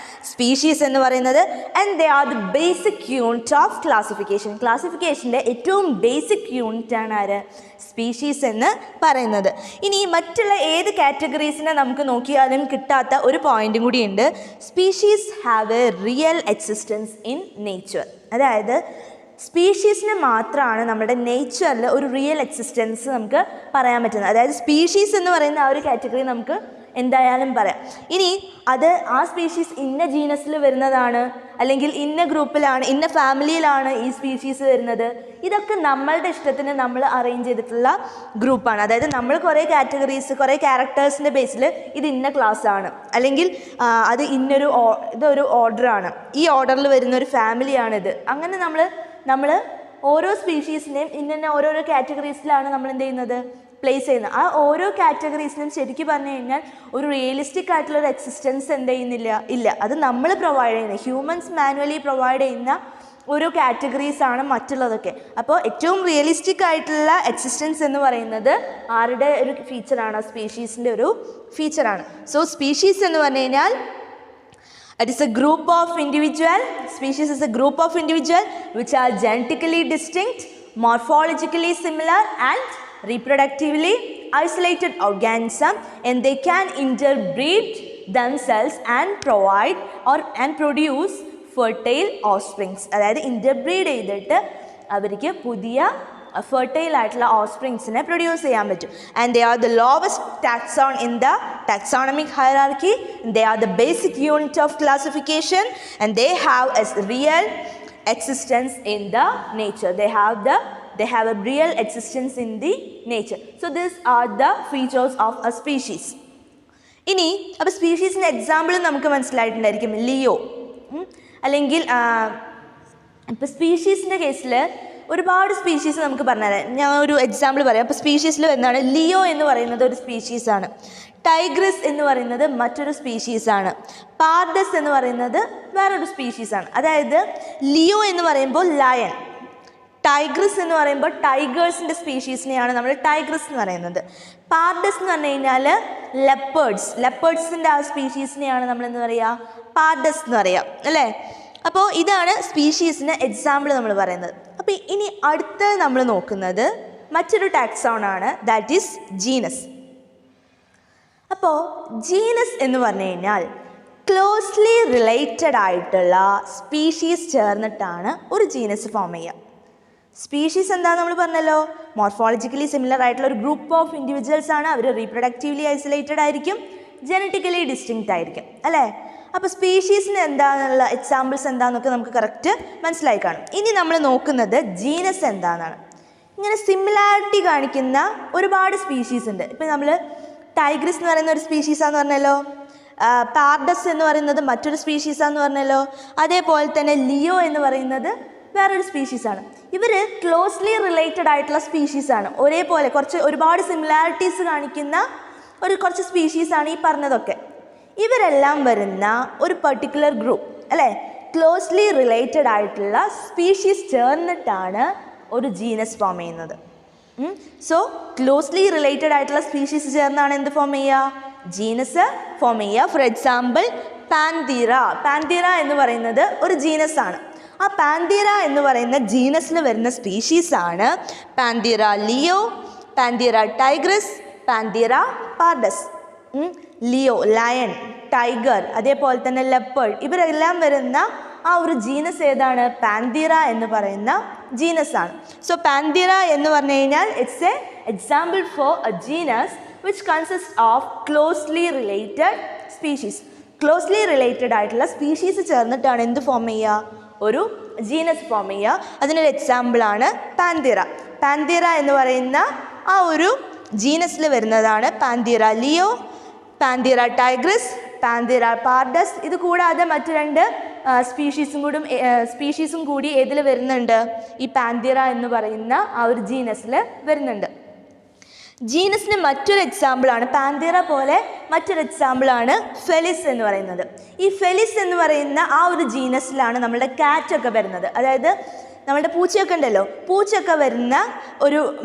സ്പീഷീസ് എന്ന് പറയുന്നത്. And they are the basic unit of classification. ക്ലാസിഫിക്കേഷൻ്റെ ഏറ്റവും ബേസിക് യൂണിറ്റ് ആണ് ആര്, സ്പീഷീസ് എന്ന് പറയുന്നത്. ഇനി മറ്റുള്ള ഏത് കാറ്റഗറീസിനെ നമുക്ക് നോക്കിയാലും കിട്ടാത്ത ഒരു പോയിന്റും കൂടിയുണ്ട്. Species have A real existence in nature. അതായത് സ്പീഷീസിന് മാത്രമാണ് നമ്മുടെ നേച്ചറിൽ ഒരു റിയൽ എക്സിസ്റ്റൻസ് നമുക്ക് പറയാൻ പറ്റുന്നത്. അതായത് സ്പീഷീസ് എന്ന് പറയുന്ന ആ ഒരു കാറ്റഗറി നമുക്ക് എന്തായാലും പറയാം. ഇനി അത് ആ സ്പീഷീസ് ഇന്ന ജീനസിൽ വരുന്നതാണ് അല്ലെങ്കിൽ ഇന്ന ഗ്രൂപ്പിലാണ് ഇന്ന ഫാമിലിയിലാണ് ഈ സ്പീഷീസ് വരുന്നത്, ഇതൊക്കെ നമ്മളുടെ ഇഷ്ടത്തിന് നമ്മൾ അറേഞ്ച് ചെയ്തിട്ടുള്ള ഗ്രൂപ്പാണ്. അതായത് നമ്മൾ കുറേ കാറ്റഗറീസ് കുറേ ക്യാരക്ടേഴ്സിൻ്റെ ബേസിൽ ഇത് ഇന്ന ക്ലാസ്സാണ് അല്ലെങ്കിൽ അത് ഇതൊരു ഓർഡറാണ്, ഈ ഓർഡറിൽ വരുന്ന ഒരു ഫാമിലിയാണിത്. അങ്ങനെ നമ്മൾ ഓരോ സ്പീഷീസിനെയും ഇന്ന ഓരോരോ കാറ്റഗറീസിലാണ് നമ്മൾ എന്ത് ചെയ്യുന്നത്, പ്ലേസ് ചെയ്യുന്നത്. ആ ഓരോ കാറ്റഗറീസിനും ശരിക്കും പറഞ്ഞു കഴിഞ്ഞാൽ ഒരു റിയലിസ്റ്റിക് ആയിട്ടുള്ളൊരു എക്സിസ്റ്റൻസ് എന്ത് ചെയ്യുന്നില്ല, ഇല്ല. അത് നമ്മൾ പ്രൊവൈഡ് ചെയ്യുന്ന ഹ്യൂമൻസ് മാനുവലി പ്രൊവൈഡ് ചെയ്യുന്ന ഓരോ കാറ്റഗറീസാണ് മറ്റുള്ളതൊക്കെ. അപ്പോൾ ഏറ്റവും റിയലിസ്റ്റിക് ആയിട്ടുള്ള എക്സിസ്റ്റൻസ് എന്ന് പറയുന്നത് ആരുടെ ഒരു ഫീച്ചറാണ്, സ്പീഷീസിൻ്റെ ഒരു ഫീച്ചറാണ്. സോ സ്പീഷീസ് എന്ന് പറഞ്ഞു കഴിഞ്ഞാൽ it is a group of individual, species is a group of individual which are genetically distinct, morphologically similar and reproductively isolated organism, and they can interbreed themselves and provide and produce fertile offsprings. അതായത് interbreed ചെയ്തിട്ട് അവർക്ക് പുതിയ fertile ആയിട്ടുള്ള ഓഫ്സ്പ്രിങ്സിനെ produce ചെയ്യാൻ പറ്റും. And they are the lowest taxon in the taxonomic hierarchy. They are the basic unit of classification and they have A real existence in the nature. They have a real existence in the nature. So these are the features of a species. ഇനി അപ്പോൾ സ്പീഷീസിൻ്റെ example നമുക്ക് മനസ്സിലായിട്ടുണ്ടായിരിക്കും. Leo അല്ലെങ്കിൽ ഇപ്പോൾ സ്പീഷീസിൻ്റെ കേസിൽ ഒരുപാട് species നമുക്ക് പറഞ്ഞുതരാം. ഞാൻ ഒരു എക്സാമ്പിൾ പറയാം. അപ്പോൾ സ്പീഷീസിൽ എന്താണ്, ലിയോ എന്ന് പറയുന്നത് ഒരു സ്പീഷീസാണ്. ടൈഗ്രസ് എന്ന് പറയുന്നത് മറ്റൊരു സ്പീഷീസാണ്. പാർഡസ് എന്ന് പറയുന്നത് വേറൊരു സ്പീഷീസാണ്. അതായത് ലിയോ എന്ന് പറയുമ്പോൾ ലയൺ, ടൈഗ്രസ് എന്ന് പറയുമ്പോൾ ടൈഗേഴ്സിൻ്റെ സ്പീഷീസിനെയാണ് നമ്മൾ ടൈഗ്രസ് എന്ന് പറയുന്നത്. പാർഡസ് എന്ന് പറഞ്ഞു കഴിഞ്ഞാൽ ലെപ്പേർഡ്സിൻ്റെ ആ സ്പീഷീസിനെയാണ് നമ്മൾ എന്താ പറയുക, പാർഡസ് എന്ന് പറയാം അല്ലേ. അപ്പോൾ ഇതാണ് സ്പീഷീസിന് എക്സാമ്പിൾ നമ്മൾ പറയുന്നത്. അപ്പോൾ ഇനി അടുത്ത നമ്മൾ നോക്കുന്നത് മറ്റൊരു ടാക്സോൺ ആണ്, ദാറ്റ് ഈസ് ജീനസ്. അപ്പോൾ ജീനസ് എന്ന് പറഞ്ഞു കഴിഞ്ഞാൽ ക്ലോസ്ലി റിലേറ്റഡ് ആയിട്ടുള്ള സ്പീഷീസ് ചേർന്നിട്ടാണ് ഒരു ജീനസ് ഫോം ചെയ്യുക. സ്പീഷീസ് എന്താണെന്ന് നമ്മൾ പറഞ്ഞല്ലോ, മോർഫോളജിക്കലി സിമിലർ ആയിട്ടുള്ള ഒരു ഗ്രൂപ്പ് ഓഫ് ഇൻഡിവിജ്വൽസ് ആണ്. അവർ റീപ്രൊഡക്റ്റീവ്ലി ഐസൊലേറ്റഡ് ആയിരിക്കും, ജനറ്റിക്കലി ഡിസ്റ്റിങ്ക്റ്റ് ആയിരിക്കും അല്ലേ. അപ്പോൾ സ്പീഷീസിന് എന്താണെന്നുള്ള എക്സാമ്പിൾസ് എന്താണെന്നൊക്കെ നമുക്ക് കറക്റ്റ് മനസ്സിലായി കാണും. ഇനി നമ്മൾ നോക്കുന്നത് ജീനസ് എന്താണെന്നാണ്. ഇങ്ങനെ സിമിലാരിറ്റി കാണിക്കുന്ന ഒരുപാട് സ്പീഷീസ് ഉണ്ട്. ഇപ്പം നമ്മൾ ടൈഗ്രസ് എന്ന് പറയുന്ന ഒരു സ്പീഷീസാന്ന് പറഞ്ഞല്ലോ, പാർഡസ് എന്ന് പറയുന്നത് മറ്റൊരു സ്പീഷീസാന്ന് പറഞ്ഞല്ലോ, അതേപോലെ തന്നെ ലിയോ എന്ന് പറയുന്നത് വേറൊരു സ്പീഷീസാണ്. ഇവർ ക്ലോസ്ലി റിലേറ്റഡ് ആയിട്ടുള്ള സ്പീഷീസാണ്. ഒരേപോലെ ഒരുപാട് സിമിലാരിറ്റീസ് കാണിക്കുന്ന കുറച്ച് സ്പീഷീസാണ് ഈ പറഞ്ഞതൊക്കെ. ഇവരെല്ലാം വരുന്ന ഒരു പർട്ടിക്കുലർ ഗ്രൂപ്പ് അല്ലേ, ക്ലോസ്ലി റിലേറ്റഡ് ആയിട്ടുള്ള സ്പീഷീസ് ചേർന്നിട്ടാണ് ഒരു ജീനസ് ഫോം ചെയ്യുന്നത്. സോ ക്ലോസ്ലി റിലേറ്റഡ് ആയിട്ടുള്ള സ്പീഷീസ് ചേർന്നാണ് എന്ത് ഫോം ചെയ്യുക, ജീനസ് ഫോം ചെയ്യുക. ഫോർ എക്സാമ്പിൾ പാന്തീറ എന്ന് പറയുന്നത് ഒരു ജീനസ് ആണ്. ആ പാന്തീറ എന്ന് പറയുന്ന ജീനസിൽ വരുന്ന സ്പീഷീസാണ് Panthera leo, Panthera tigris, Panthera pardus. Leo lion, tiger, അതേപോലെ തന്നെ ലെപ്പേർഡ്, ഇവരെല്ലാം വരുന്ന ആ ഒരു ജീനസ് ഏതാണ്, പാന്തീറ എന്ന് പറയുന്ന ജീനസ് ആണ്. സോ പാന്തീറ എന്ന് പറഞ്ഞു കഴിഞ്ഞാൽ it's A example for A genus which consist of closely related species. Closely related ആയിട്ടുള്ള സ്പീഷീസ് ചേർന്നിട്ടാണ് എന്ത് ഫോം ചെയ്യുക? ഒരു ജീനസ് ഫോം ചെയ്യുക. അതിനൊരു എക്സാമ്പിളാണ് പാന്തീറ. പാന്തീറ എന്ന് പറയുന്ന ആ ഒരു ജീനസിൽ വരുന്നതാണ് Panthera leo, Panthera tigris, Panthera pardus. ഇത് കൂടാതെ മറ്റു 2 സ്പീഷീസും കൂടി ഏതിൽ വരുന്നുണ്ട്? ഈ പാന്തീറ എന്ന് പറയുന്ന ആ ഒരു ജീനസിൽ വരുന്നുണ്ട്. ജീനസിന് മറ്റൊരു എക്സാമ്പിളാണ്, പാന്തീറ പോലെ മറ്റൊരു എക്സാമ്പിളാണ് ഫെലിസ് എന്ന് പറയുന്നത്. ഈ ഫെലിസ് എന്ന് പറയുന്ന ആ ഒരു ജീനസിലാണ് നമ്മുടെ കാറ്റൊക്കെ വരുന്നത്. അതായത് നമ്മുടെ പൂച്ചയൊക്കെ ഉണ്ടല്ലോ, പൂച്ചയൊക്കെ വരുന്ന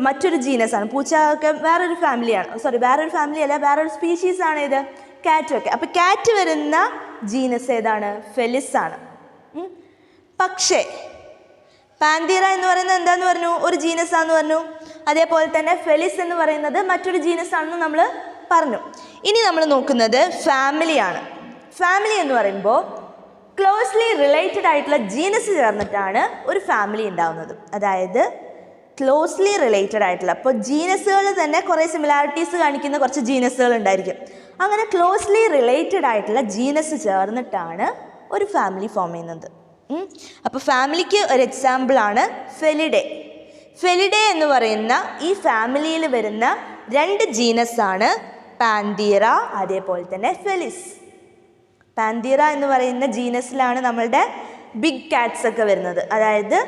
മറ്റൊരു ജീനസാണ്. പൂച്ചയൊക്കെ വേറൊരു ഫാമിലിയാണ്, വേറൊരു ഫാമിലി അല്ല, വേറൊരു സ്പീഷീസാണ് ഇത് കാറ്റൊക്കെ. അപ്പോൾ കാറ്റ് വരുന്ന ജീനസ് ഏതാണ്? ഫെലിസ് ആണ്. പക്ഷേ പാന്തീറ എന്ന് പറയുന്നത് എന്താന്ന് പറഞ്ഞു? ഒരു ജീനസാന്ന് പറഞ്ഞു. അതേപോലെ തന്നെ ഫെലിസ് എന്ന് പറയുന്നത് മറ്റൊരു ജീനസാണെന്ന് നമ്മൾ പറഞ്ഞു. ഇനി നമ്മൾ നോക്കുന്നത് ഫാമിലിയാണ്. ഫാമിലി എന്ന് പറയുമ്പോൾ ക്ലോസ്ലി റിലേറ്റഡ് ആയിട്ടുള്ള ജീനസ് ചേർന്നിട്ടാണ് ഒരു ഫാമിലി ഉണ്ടാവുന്നത്. അതായത് ക്ലോസ്ലി റിലേറ്റഡ് ആയിട്ടുള്ള, അപ്പോൾ ജീനസുകൾ തന്നെ കുറേ സിമിലാരിറ്റീസ് കാണിക്കുന്ന കുറച്ച് ജീനസുകൾ ഉണ്ടായിരിക്കും. അങ്ങനെ ക്ലോസ്ലി റിലേറ്റഡ് ആയിട്ടുള്ള ജീനസ് ചേർന്നിട്ടാണ് ഒരു ഫാമിലി ഫോം ചെയ്യുന്നത്. അപ്പോൾ ഫാമിലിക്ക് ഒരു എക്സാമ്പിളാണ് ഫെലിഡേ. ഫെലിഡേ എന്ന് പറയുന്ന ഈ ഫാമിലിയിൽ വരുന്ന 2 ജീനസാണ് പാന്തീറ അതേപോലെ തന്നെ ഫെലിസ്. പാന്തീറ എന്ന് പറയുന്ന ജീനസിലാണ് നമ്മളുടെ ബിഗ് കാറ്റ്സ് ഒക്കെ വരുന്നത്. അതായത്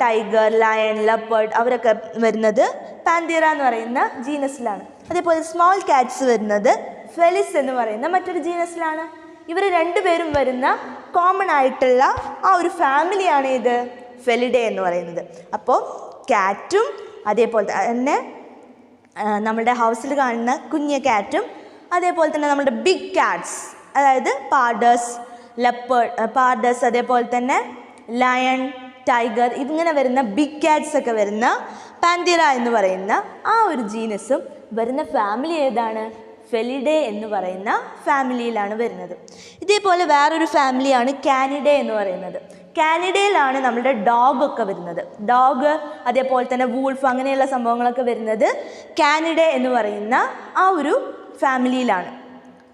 ടൈഗർ, ലയൺ, ലെപ്പേർഡ് അവരൊക്കെ വരുന്നത് പാന്തീറ എന്ന് പറയുന്ന ജീനസിലാണ്. അതേപോലെ സ്മോൾ കാറ്റ്സ് വരുന്നത് ഫെലിസ് എന്ന് പറയുന്ന മറ്റൊരു ജീനസിലാണ്. ഇവർ 2 പേരും വരുന്ന കോമൺ ആയിട്ടുള്ള ആ ഒരു ഫാമിലിയാണ് ഇത് ഫെലിഡേ എന്ന് പറയുന്നത്. അപ്പോൾ കാറ്റും അതേപോലെ തന്നെ നമ്മുടെ ഹൗസിൽ കാണുന്ന കുഞ്ഞ കാറ്റും അതേപോലെ തന്നെ നമ്മുടെ ബിഗ് കാറ്റ്സ്, അതായത് പാർഡസ് അതേപോലെ തന്നെ ലയൺ, ടൈഗർ, ഇങ്ങനെ വരുന്ന ബിഗ് കാറ്റ്സ് ഒക്കെ വരുന്ന പാന്തീറ എന്ന് പറയുന്ന ആ ഒരു ജീനസും വരുന്ന ഫാമിലി ഏതാണ്? ഫെലിഡേ എന്ന് പറയുന്ന ഫാമിലിയിലാണ് വരുന്നത്. ഇതേപോലെ വേറൊരു ഫാമിലിയാണ് കാനിഡേ എന്ന് പറയുന്നത്. കാനിഡയിലാണ് നമ്മുടെ ഡോഗൊക്കെ വരുന്നത്. ഡോഗ് അതേപോലെ തന്നെ വൂൾഫ് അങ്ങനെയുള്ള സംഭവങ്ങളൊക്കെ വരുന്നത് കാനിഡേ എന്ന് പറയുന്ന ആ ഒരു ഫാമിലിയിലാണ്.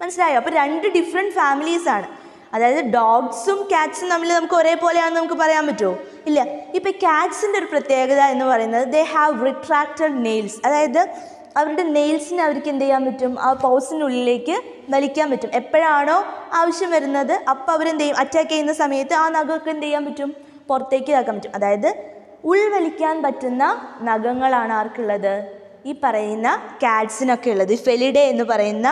മനസ്സിലായോ? അപ്പോൾ 2 ഡിഫറെൻറ്റ് ഫാമിലീസാണ്. അതായത് ഡോഗ്സും കാറ്റ്സും തമ്മിൽ നമുക്ക് ഒരേപോലെയാണെന്ന് നമുക്ക് പറയാൻ പറ്റുമോ? ഇല്ല. ഇപ്പോൾ കാറ്റ്സിൻ്റെ ഒരു പ്രത്യേകത എന്ന് പറയുന്നത് ദേ ഹാവ് റിട്രാക്റ്റഡ് നെയിൽസ്. അതായത് അവരുടെ നെയിൽസിനെ അവർക്ക് എന്ത് ചെയ്യാൻ പറ്റും? ആ പൗസിനുള്ളിലേക്ക് വലിക്കാൻ പറ്റും. എപ്പോഴാണോ ആവശ്യം വരുന്നത് അപ്പോൾ അവരെന്ത് ചെയ്യും? അറ്റാക്ക് ചെയ്യുന്ന സമയത്ത് ആ നഖമൊക്കെ എന്ത് ചെയ്യാൻ പറ്റും? പുറത്തേക്ക് ഇതാക്കാൻ പറ്റും. അതായത് ഉൾവലിക്കാൻ പറ്റുന്ന നഖങ്ങളാണ് ആർക്കുള്ളത്? ഈ പറയുന്ന കാറ്റ്സിനൊക്കെ ഉള്ളത്. ഫെലിഡേ എന്ന് പറയുന്ന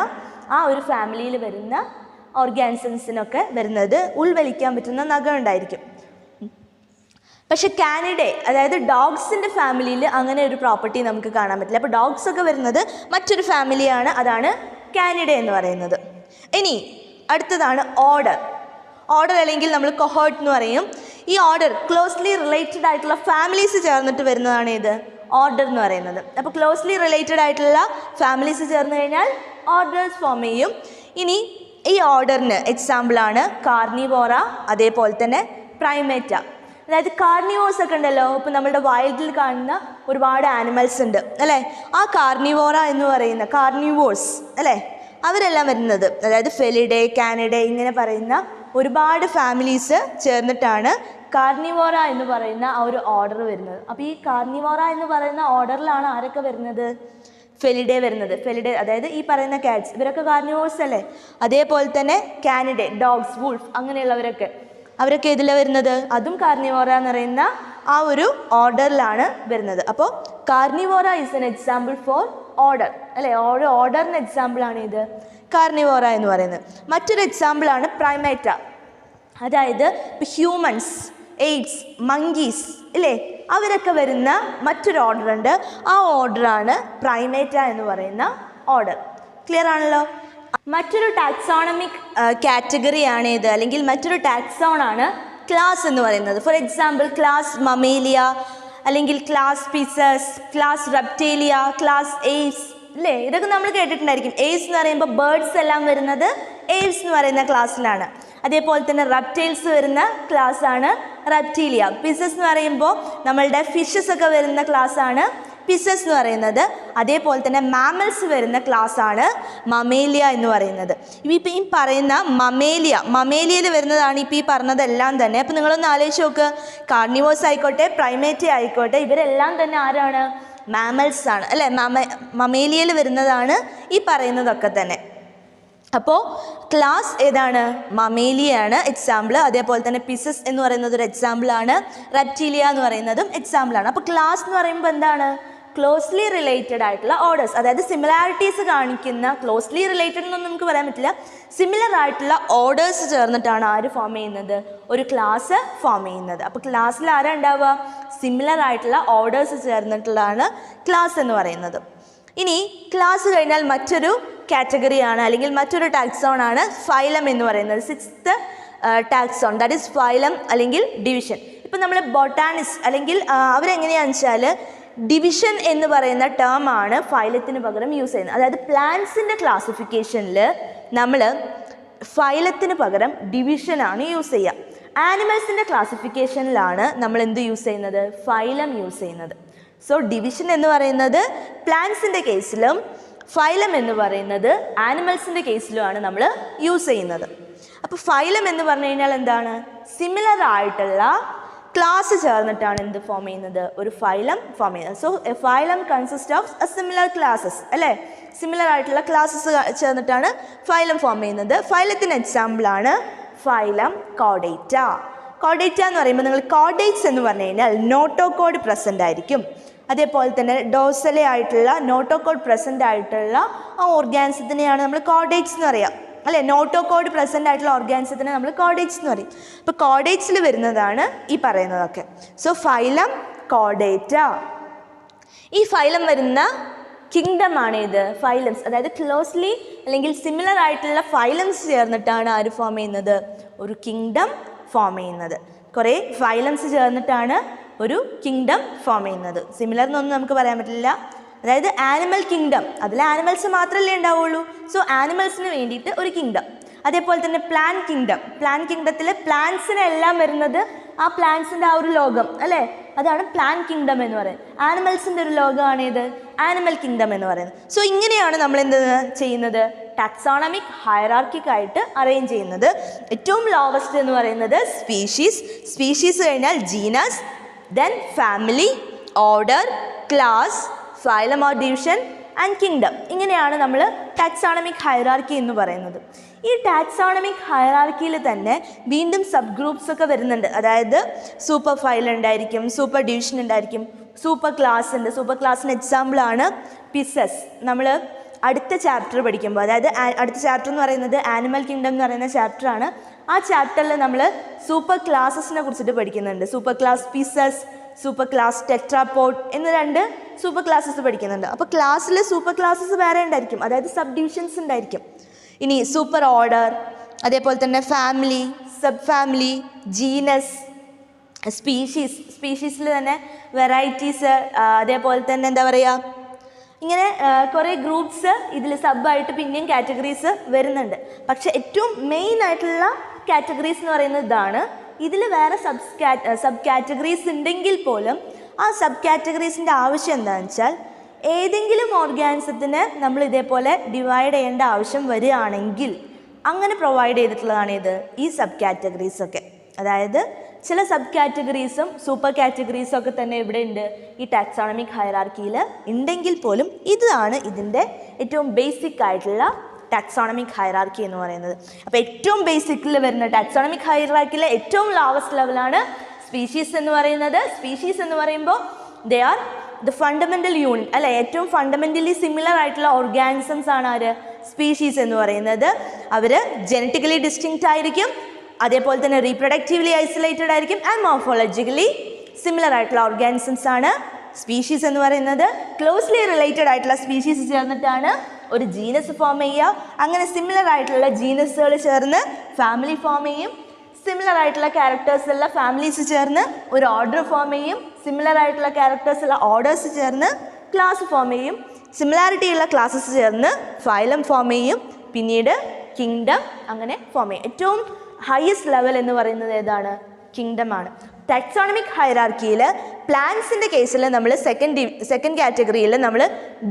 ആ ഒരു ഫാമിലിയിൽ വരുന്ന ഓർഗാനിസംസിനൊക്കെ വരുന്നത് ഉൾവലിക്കാൻ പറ്റുന്ന നഖം ഉണ്ടായിരിക്കും. പക്ഷെ കാനിഡേ അതായത് ഡോഗ്സിൻ്റെ ഫാമിലിയിൽ അങ്ങനെ ഒരു പ്രോപ്പർട്ടി നമുക്ക് കാണാൻ പറ്റില്ല. അപ്പോൾ ഡോഗ്സ് ഒക്കെ വരുന്നത് മറ്റൊരു ഫാമിലിയാണ്, അതാണ് കാനിഡേ എന്ന് പറയുന്നത്. ഇനി അടുത്തതാണ് ഓർഡർ. ഓർഡർ അല്ലെങ്കിൽ നമ്മൾ കൊഹോർട്ട് എന്ന് പറയും. ഈ ഓർഡർ ക്ലോസ്ലി റിലേറ്റഡ് ആയിട്ടുള്ള ഫാമിലീസ് ചേർന്നിട്ട് വരുന്നതാണ് ഇത് ഓർഡർ എന്ന് പറയുന്നത്. അപ്പോൾ ക്ലോസ്ലി റിലേറ്റഡ് ആയിട്ടുള്ള ഫാമിലീസ് ചേർന്ന് കഴിഞ്ഞാൽ ഓർഡേഴ്സ് ഫോം ചെയ്യും. ഇനി ഈ ഓർഡറിന് എക്സാമ്പിളാണ് കാർണിവോറ അതേപോലെ തന്നെ പ്രൈമേറ്റ. അതായത് കാർണിവോർസ് ഒക്കെ ഉണ്ടല്ലോ, ഇപ്പോൾ നമ്മുടെ വൈൽഡിൽ കാണുന്ന ഒരുപാട് ആനിമൽസ് ഉണ്ട് അല്ലേ? ആ കാർണിവോറ എന്ന് പറയുന്ന കാർണിവോർസ് അല്ലേ, അവരെല്ലാം വരുന്നത് അതായത് ഫെലിഡേ, കാനിഡേ ഇങ്ങനെ പറയുന്ന ഒരുപാട് ഫാമിലീസ് ചേർന്നിട്ടാണ് കാർണിവോറ എന്ന് പറയുന്ന ആ ഒരു ഓർഡർ വരുന്നത്. അപ്പോൾ ഈ കാർണിവോറ എന്ന് പറയുന്ന ഓർഡറിലാണ് ആരൊക്കെ വരുന്നത്? ഫെലിഡേ വരുന്നത്. ഫെലിഡേ അതായത് ഈ പറയുന്ന കാറ്റ്സ് ഇവരൊക്കെ കാർണിവോർസ് അല്ലേ. അതേപോലെ തന്നെ കാനിഡേ, ഡോഗ്സ്, വൂൾഫ് അങ്ങനെയുള്ളവരൊക്കെ അവരൊക്കെ ഇതിലാണ് വരുന്നത്, അതും കാർണിവോറ എന്ന് പറയുന്ന ആ ഒരു ഓർഡറിലാണ് വരുന്നത്. അപ്പോൾ Carnivora is an example for order അല്ലേ. ഓരോ ഓർഡറിന് എക്സാമ്പിളാണ് ഇത് കാർണിവോറ എന്ന് പറയുന്നത്. മറ്റൊരു എക്സാമ്പിളാണ് പ്രൈമേറ്റ. അതായത് ഇപ്പോൾ ഹ്യൂമൻസ്, എയ്ഡ്സ്, മങ്കീസ് ഇല്ലേ, അവരൊക്കെ വരുന്ന മറ്റൊരു ഓർഡർ ഉണ്ട്. ആ ഓർഡറാണ് പ്രൈമേറ്റ എന്ന് പറയുന്ന ഓർഡർ. ക്ലിയർ ആണല്ലോ? മറ്റൊരു ടാക്സോണമിക് കാറ്റഗറിയാണ് ഇത്, അല്ലെങ്കിൽ മറ്റൊരു ടാക്സോണാണ് ക്ലാസ് എന്ന് പറയുന്നത്. ഫോർ എക്സാമ്പിൾ ക്ലാസ് മമേലിയ, അല്ലെങ്കിൽ class Pisces, class Reptilia, class Aves അല്ലേ. ഇതൊക്കെ നമ്മൾ കേട്ടിട്ടുണ്ടായിരിക്കും. എയ്വ്സ് എന്ന് പറയുമ്പോൾ ബേർഡ്സ് എല്ലാം വരുന്നത് എയ്വ്സ് എന്ന് പറയുന്ന ക്ലാസ്സിലാണ്. അതേപോലെ തന്നെ റെപ്റ്റൈൽസ് വരുന്ന ക്ലാസ്സാണ് റെപ്റ്റീലിയ. പിസസ് എന്ന് പറയുമ്പോൾ നമ്മളുടെ ഫിഷസ് ഒക്കെ വരുന്ന ക്ലാസ്സാണ് പിസസ് എന്ന് പറയുന്നത്. അതേപോലെ തന്നെ മാമൽസ് വരുന്ന ക്ലാസ് ആണ് മമേലിയ എന്ന് പറയുന്നത്. ഇപ്പം ഈ പറയുന്ന മമേലിയയിൽ വരുന്നതാണ് ഇപ്പം ഈ പറഞ്ഞതെല്ലാം തന്നെ. അപ്പം നിങ്ങളൊന്ന് ആലോചിച്ച് നോക്ക്, കാർണിവേഴ്സ് ആയിക്കോട്ടെ പ്രൈമേറ്റ് ആയിക്കോട്ടെ ഇവരെല്ലാം തന്നെ ആരാണ്? മാമൽസ് ആണ് അല്ലേ? മമേലിയയിൽ വരുന്നതാണ് ഈ പറയുന്നതൊക്കെ തന്നെ. അപ്പോൾ ക്ലാസ് ഏതാണ്? മമേലിയയാണ് എക്സാമ്പിൾ. അതേപോലെ തന്നെ പിസസ് എന്ന് പറയുന്നത് ഒരു എക്സാമ്പിളാണ്. റെപ്റ്റീലിയ എന്ന് പറയുന്നതും എക്സാമ്പിളാണ്. അപ്പോൾ ക്ലാസ് എന്ന് പറയുമ്പോൾ എന്താണ്? ക്ലോസ്ലി റിലേറ്റഡ് ആയിട്ടുള്ള ഓർഡേഴ്സ്, അതായത് സിമിലാരിറ്റീസ് കാണിക്കുന്ന, ക്ലോസ്ലി റിലേറ്റഡ് എന്നൊന്നും നമുക്ക് പറയാൻ പറ്റില്ല, സിമിലർ ആയിട്ടുള്ള ഓർഡേഴ്സ് ചേർന്നിട്ടാണ് ആര് ഫോം ചെയ്യുന്നത്? ഒരു ക്ലാസ് ഫോം ചെയ്യുന്നത്. അപ്പോൾ ക്ലാസ്സിൽ ആരാ ഉണ്ടാവുക? സിമിലർ ആയിട്ടുള്ള ഓർഡേഴ്സ് ചേർന്നിട്ടുള്ളതാണ് ക്ലാസ് എന്ന് പറയുന്നത്. ഇനി ക്ലാസ് കഴിഞ്ഞാൽ മറ്റൊരു കാറ്റഗറിയാണ് അല്ലെങ്കിൽ മറ്റൊരു ടാക്സോൺ ആണ് ഫൈലം എന്ന് പറയുന്നത്. 6th taxon, that is phylum അല്ലെങ്കിൽ ഡിവിഷൻ. ഇപ്പം നമ്മൾ ബൊട്ടാനിസ്റ്റ് അല്ലെങ്കിൽ അവരെങ്ങനെയാണെന്ന് വെച്ചാൽ ഡിവിഷൻ എന്ന് പറയുന്ന ടേം ആണ് ഫൈലത്തിന് പകരം യൂസ് ചെയ്യുന്നത്. അതായത് പ്ലാന്റ്സിൻ്റെ ക്ലാസിഫിക്കേഷനിൽ നമ്മൾ ഫൈലത്തിന് പകരം ഡിവിഷനാണ് യൂസ് ചെയ്യുക. ആനിമൽസിൻ്റെ ക്ലാസിഫിക്കേഷനിലാണ് നമ്മൾ എന്ത് യൂസ് ചെയ്യുന്നത്? ഫൈലം യൂസ് ചെയ്യുന്നത്. സോ ഡിവിഷൻ എന്ന് പറയുന്നത് പ്ലാന്റ്സിൻ്റെ കേസിലും ഫൈലം എന്ന് പറയുന്നത് ആനിമൽസിൻ്റെ കേസിലുമാണ് നമ്മൾ യൂസ് ചെയ്യുന്നത്. അപ്പോൾ ഫൈലം എന്ന് പറഞ്ഞു കഴിഞ്ഞാൽ എന്താണ്? സിമിലർ ആയിട്ടുള്ള ക്ലാസ് ചേർന്നിട്ടാണ് എന്ത് ഫോം ചെയ്യുന്നത്? ഒരു ഫൈലം ഫോം ചെയ്യുന്നത്. So A phylum consist of similar classes അല്ലേ? സിമിലർ ആയിട്ടുള്ള ക്ലാസസ് ചേർന്നിട്ടാണ് ഫൈലം ഫോം ചെയ്യുന്നത്. ഫൈലത്തിന് എക്സാമ്പിളാണ് ഫൈലം കോഡേറ്റ. കോഡേറ്റ എന്ന് പറയുമ്പോൾ നിങ്ങൾ കോഡേറ്റ്സ് എന്ന് പറഞ്ഞു കഴിഞ്ഞാൽ നോട്ടോകോഡ് പ്രസൻ്റ് ആയിരിക്കും. അതേപോലെ തന്നെ ഡോസലെ ആയിട്ടുള്ള നോട്ടോകോഡ് പ്രസൻ്റ് ആയിട്ടുള്ള ആ ഓർഗാനിസത്തിനെയാണ് നമ്മൾ കോഡേറ്റ്സ് എന്ന് പറയുക അല്ലേ? നോട്ടോകോഡ് പ്രസൻ്റ് ആയിട്ടുള്ള ഓർഗാനിസത്തിനെ നമ്മൾ കോഡേറ്റ്സ് എന്ന് പറയും. അപ്പോൾ കോഡേറ്റ്സിൽ വരുന്നതാണ് ഈ പറയുന്നതൊക്കെ. സോ ഫൈലം കോഡേറ്റ. ഈ ഫൈലം വരുന്ന കിങ്ഡം ആണ് ഇത് ഫൈലംസ്, അതായത് ക്ലോസ്ലി അല്ലെങ്കിൽ സിമിലർ ആയിട്ടുള്ള ഫൈലംസ് ചേർന്നിട്ടാണ് ആര് ഫോം ചെയ്യുന്നത്? ഒരു കിങ്ഡം ഫോം ചെയ്യുന്നത്. കുറേ ഫൈലംസ് ചേർന്നിട്ടാണ് ഒരു കിങ്ഡം ഫോം ചെയ്യുന്നത്. സിമിലർ എന്നൊന്നും നമുക്ക് പറയാൻ പറ്റില്ല. അതായത് ആനിമൽ കിങ്ഡം, അതിൽ ആനിമൽസ് മാത്രമല്ലേ ഉണ്ടാവുള്ളൂ. സോ ആനിമൽസിന് വേണ്ടിയിട്ട് ഒരു കിങ്ഡം. അതേപോലെ തന്നെ പ്ലാൻ കിങ്ഡത്തിൽ പ്ലാന്റ്സിനെല്ലാം വരുന്നത് ആ പ്ലാന്റ്സിൻ്റെ ആ ഒരു ലോകം അല്ലേ? അതാണ് പ്ലാൻ കിങ്ഡം എന്ന് പറയുന്നത്. ആനിമൽസിൻ്റെ ഒരു ലോകമാണ് ഇത് ആനിമൽ കിങ്ഡം എന്ന് പറയുന്നത്. സോ ഇങ്ങനെയാണ് നമ്മൾ എന്ത് ചെയ്യുന്നത്? ടാക്സോണമിക് ഹയറാർക്കിക്കായിട്ട് അറേഞ്ച് ചെയ്യുന്നത്. ഏറ്റവും ലോവസ്റ്റ് എന്ന് പറയുന്നത് സ്പീഷീസ് കഴിഞ്ഞാൽ genus, then family, order, class, phylum or division and kingdom. ഇങ്ങനെയാണ് നമ്മൾ ടാക്സോണമിക് ഹയറാർക്കി എന്ന് പറയുന്നത്. ഈ ടാക്സോണമിക് ഹയറാർക്കിയിൽ തന്നെ വീണ്ടും സബ് ഗ്രൂപ്പ്സ് ഒക്കെ വരുന്നുണ്ട്. അതായത് സൂപ്പർ ഫൈലം ഉണ്ടായിരിക്കും, സൂപ്പർ ഡിവിഷൻ ഉണ്ടായിരിക്കും, സൂപ്പർ ക്ലാസ് ഉണ്ട്. സൂപ്പർ ക്ലാസ്സിന് എക്സാമ്പിളാണ് പിസസ്. നമ്മൾ അടുത്ത ചാപ്റ്റർ പഠിക്കുമ്പോൾ, അതായത് അടുത്ത ചാപ്റ്റർ എന്ന് പറയുന്നത് ആനിമൽ കിങ്ഡം എന്ന് പറയുന്ന ചാപ്റ്ററാണ്. ആ ചാപ്റ്ററിൽ നമ്മൾ സൂപ്പർ ക്ലാസസിനെ കുറിച്ചിട്ട് പഠിക്കുന്നുണ്ട്. Super class Pisces, super class tetrapod എന്ന് 2 സൂപ്പർ ക്ലാസ്സസ് പഠിക്കുന്നുണ്ട്. അപ്പോൾ ക്ലാസ്സിൽ സൂപ്പർ ക്ലാസ്സസ് വേറെ ഉണ്ടായിരിക്കും, അതായത് സബ് ഡിവിഷൻസ് ഉണ്ടായിരിക്കും. ഇനി സൂപ്പർ ഓർഡർ, അതേപോലെ തന്നെ ഫാമിലി, സബ് ഫാമിലി, ജീനസ്, സ്പീഷീസിൽ തന്നെ വെറൈറ്റീസ്, അതേപോലെ തന്നെ എന്താ പറയുക, ഇങ്ങനെ കുറേ ഗ്രൂപ്പ്സ് ഇതിൽ സബായിട്ട് പിന്നെയും കാറ്റഗറീസ് വരുന്നുണ്ട്. പക്ഷേ ഏറ്റവും മെയിൻ ആയിട്ടുള്ള കാറ്റഗറീസ് എന്ന് പറയുന്നത് ഇതാണ്. ഇതിൽ വേറെ സബ് കാറ്റഗറീസ് ഉണ്ടെങ്കിൽ പോലും ആ സബ് കാറ്റഗറീസിൻ്റെ ആവശ്യം എന്താണെന്ന് വെച്ചാൽ ഏതെങ്കിലും ഓർഗാനിസത്തിന് നമ്മൾ ഇതേപോലെ ഡിവൈഡ് ചെയ്യേണ്ട ആവശ്യം വരികയാണെങ്കിൽ അങ്ങനെ പ്രൊവൈഡ് ചെയ്തിട്ടുള്ളതാണ് ഇത് ഈ സബ് കാറ്റഗറീസൊക്കെ. അതായത് ചില സബ് കാറ്റഗറീസും സൂപ്പർ കാറ്റഗറീസും ഒക്കെ തന്നെ ഇവിടെ ഉണ്ട് ഈ ടാക്സോണമിക് ഹയറാർക്കിയിൽ ഉണ്ടെങ്കിൽ പോലും ഇതാണ് ഇതിൻ്റെ ഏറ്റവും ബേസിക് ആയിട്ടുള്ള ടാക്സോണമിക് ഹയറാർക്കി എന്ന് പറയുന്നത്. അപ്പോൾ ഏറ്റവും ബേസിക്കിൽ വരുന്ന ടാക്സോണമിക് ഹയറാർക്കിയിലെ ഏറ്റവും ലോവസ്റ്റ് ലെവലാണ് സ്പീഷീസ് എന്ന് പറയുന്നത്. സ്പീഷീസ് എന്ന് പറയുമ്പോൾ ദേ ആർ ദ ഫണ്ടമെൻ്റൽ യൂണിറ്റ് അല്ലെ? ഏറ്റവും ഫണ്ടമെൻ്റലി സിമിലർ ആയിട്ടുള്ള ഓർഗാനിസംസ് ആണ് ആര്? സ്പീഷീസ് എന്ന് പറയുന്നത്. അവർ ജനറ്റിക്കലി ഡിസ്റ്റിങ്ക്റ്റ് ആയിരിക്കും, അതേപോലെ തന്നെ റീപ്രൊഡക്റ്റീവ്ലി ഐസൊലേറ്റഡ് ആയിരിക്കും, ആൻഡ് മോർഫോളജിക്കലി സിമിലർ ആയിട്ടുള്ള ഓർഗാനിസംസ് ആണ് സ്പീഷീസ് എന്ന് പറയുന്നത്. ക്ലോസ്ലി റിലേറ്റഡ് ആയിട്ടുള്ള സ്പീഷീസ് ചേർന്നിട്ടാണ് ഒരു ജീനസ് ഫോം ചെയ്യുക. അങ്ങനെ സിമിലർ ആയിട്ടുള്ള ജീനസുകൾ ചേർന്ന് ഫാമിലി ഫോം ചെയ്യും. സിമിലർ ആയിട്ടുള്ള ക്യാരക്ടേഴ്സ് ഉള്ള ഫാമിലീസ് ചേർന്ന് ഒരു ഓർഡർ ഫോം ചെയ്യും. സിമിലർ ആയിട്ടുള്ള ക്യാരക്ടേഴ്സ് ഉള്ള ഓർഡേഴ്സ് ചേർന്ന് ക്ലാസ് ഫോം ചെയ്യും. സിമിലാരിറ്റി ഉള്ള ക്ലാസ്സസ് ചേർന്ന് ഫൈലം ഫോം ചെയ്യും. പിന്നീട് കിങ്ഡം അങ്ങനെ ഫോം ചെയ്യും. ഏറ്റവും ഹയസ്റ്റ് ലെവൽ എന്ന് പറയുന്നത് ഏതാണ്? കിങ്ഡം ആണ്. ടാക്സോണമിക് ഹൈറാർക്കിയിൽ പ്ലാന്റ്സിൻ്റെ കേസിൽ നമ്മൾ സെക്കൻഡ് കാറ്റഗറിയിൽ നമ്മൾ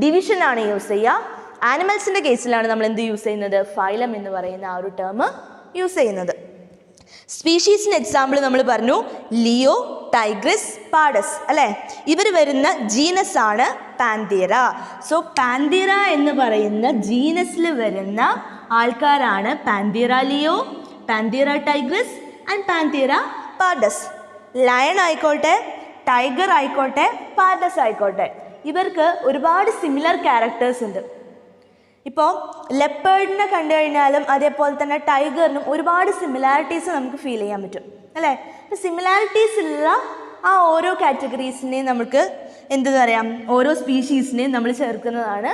ഡിവിഷനാണ് യൂസ് ചെയ്യുക. ആനിമൽസിൻ്റെ കേസിലാണ് നമ്മൾ എന്ത് യൂസ് ചെയ്യുന്നത്? ഫൈലം എന്ന് പറയുന്ന ആ ഒരു ടേം യൂസ് ചെയ്യുന്നത്. സ്പീഷീസിന് എക്സാമ്പിൾ നമ്മൾ പറഞ്ഞു ലിയോ, ടൈഗ്രസ്, പാഡസ് അല്ലേ? ഇവർ വരുന്ന ജീനസ് ആണ് പാന്തീറ. സോ പാന്തീറ എന്ന് പറയുന്ന ജീനസിൽ വരുന്ന ആൾക്കാരാണ് Panthera leo, Panthera tigris and Panthera pardus. Lion ആയിക്കോട്ടെ, ടൈഗർ ആയിക്കോട്ടെ, പാഡസ് ആയിക്കോട്ടെ, ഇവർക്ക് ഒരുപാട് സിമിലർ ക്യാരക്ടേഴ്സ് ഉണ്ട്. ഇപ്പോൾ ലെപ്പേർഡിനെ കണ്ടു കഴിഞ്ഞാലും അതേപോലെ തന്നെ ടൈഗറിനും ഒരുപാട് സിമിലാരിറ്റീസ് നമുക്ക് ഫീൽ ചെയ്യാൻ പറ്റും അല്ലേ? സിമിലാരിറ്റീസ് ഉള്ള ആ ഓരോ കാറ്റഗറീസിനെയും നമുക്ക് എന്ത് പറയാം, ഓരോ സ്പീഷീസിനെയും നമ്മൾ ചേർക്കുന്നതാണ്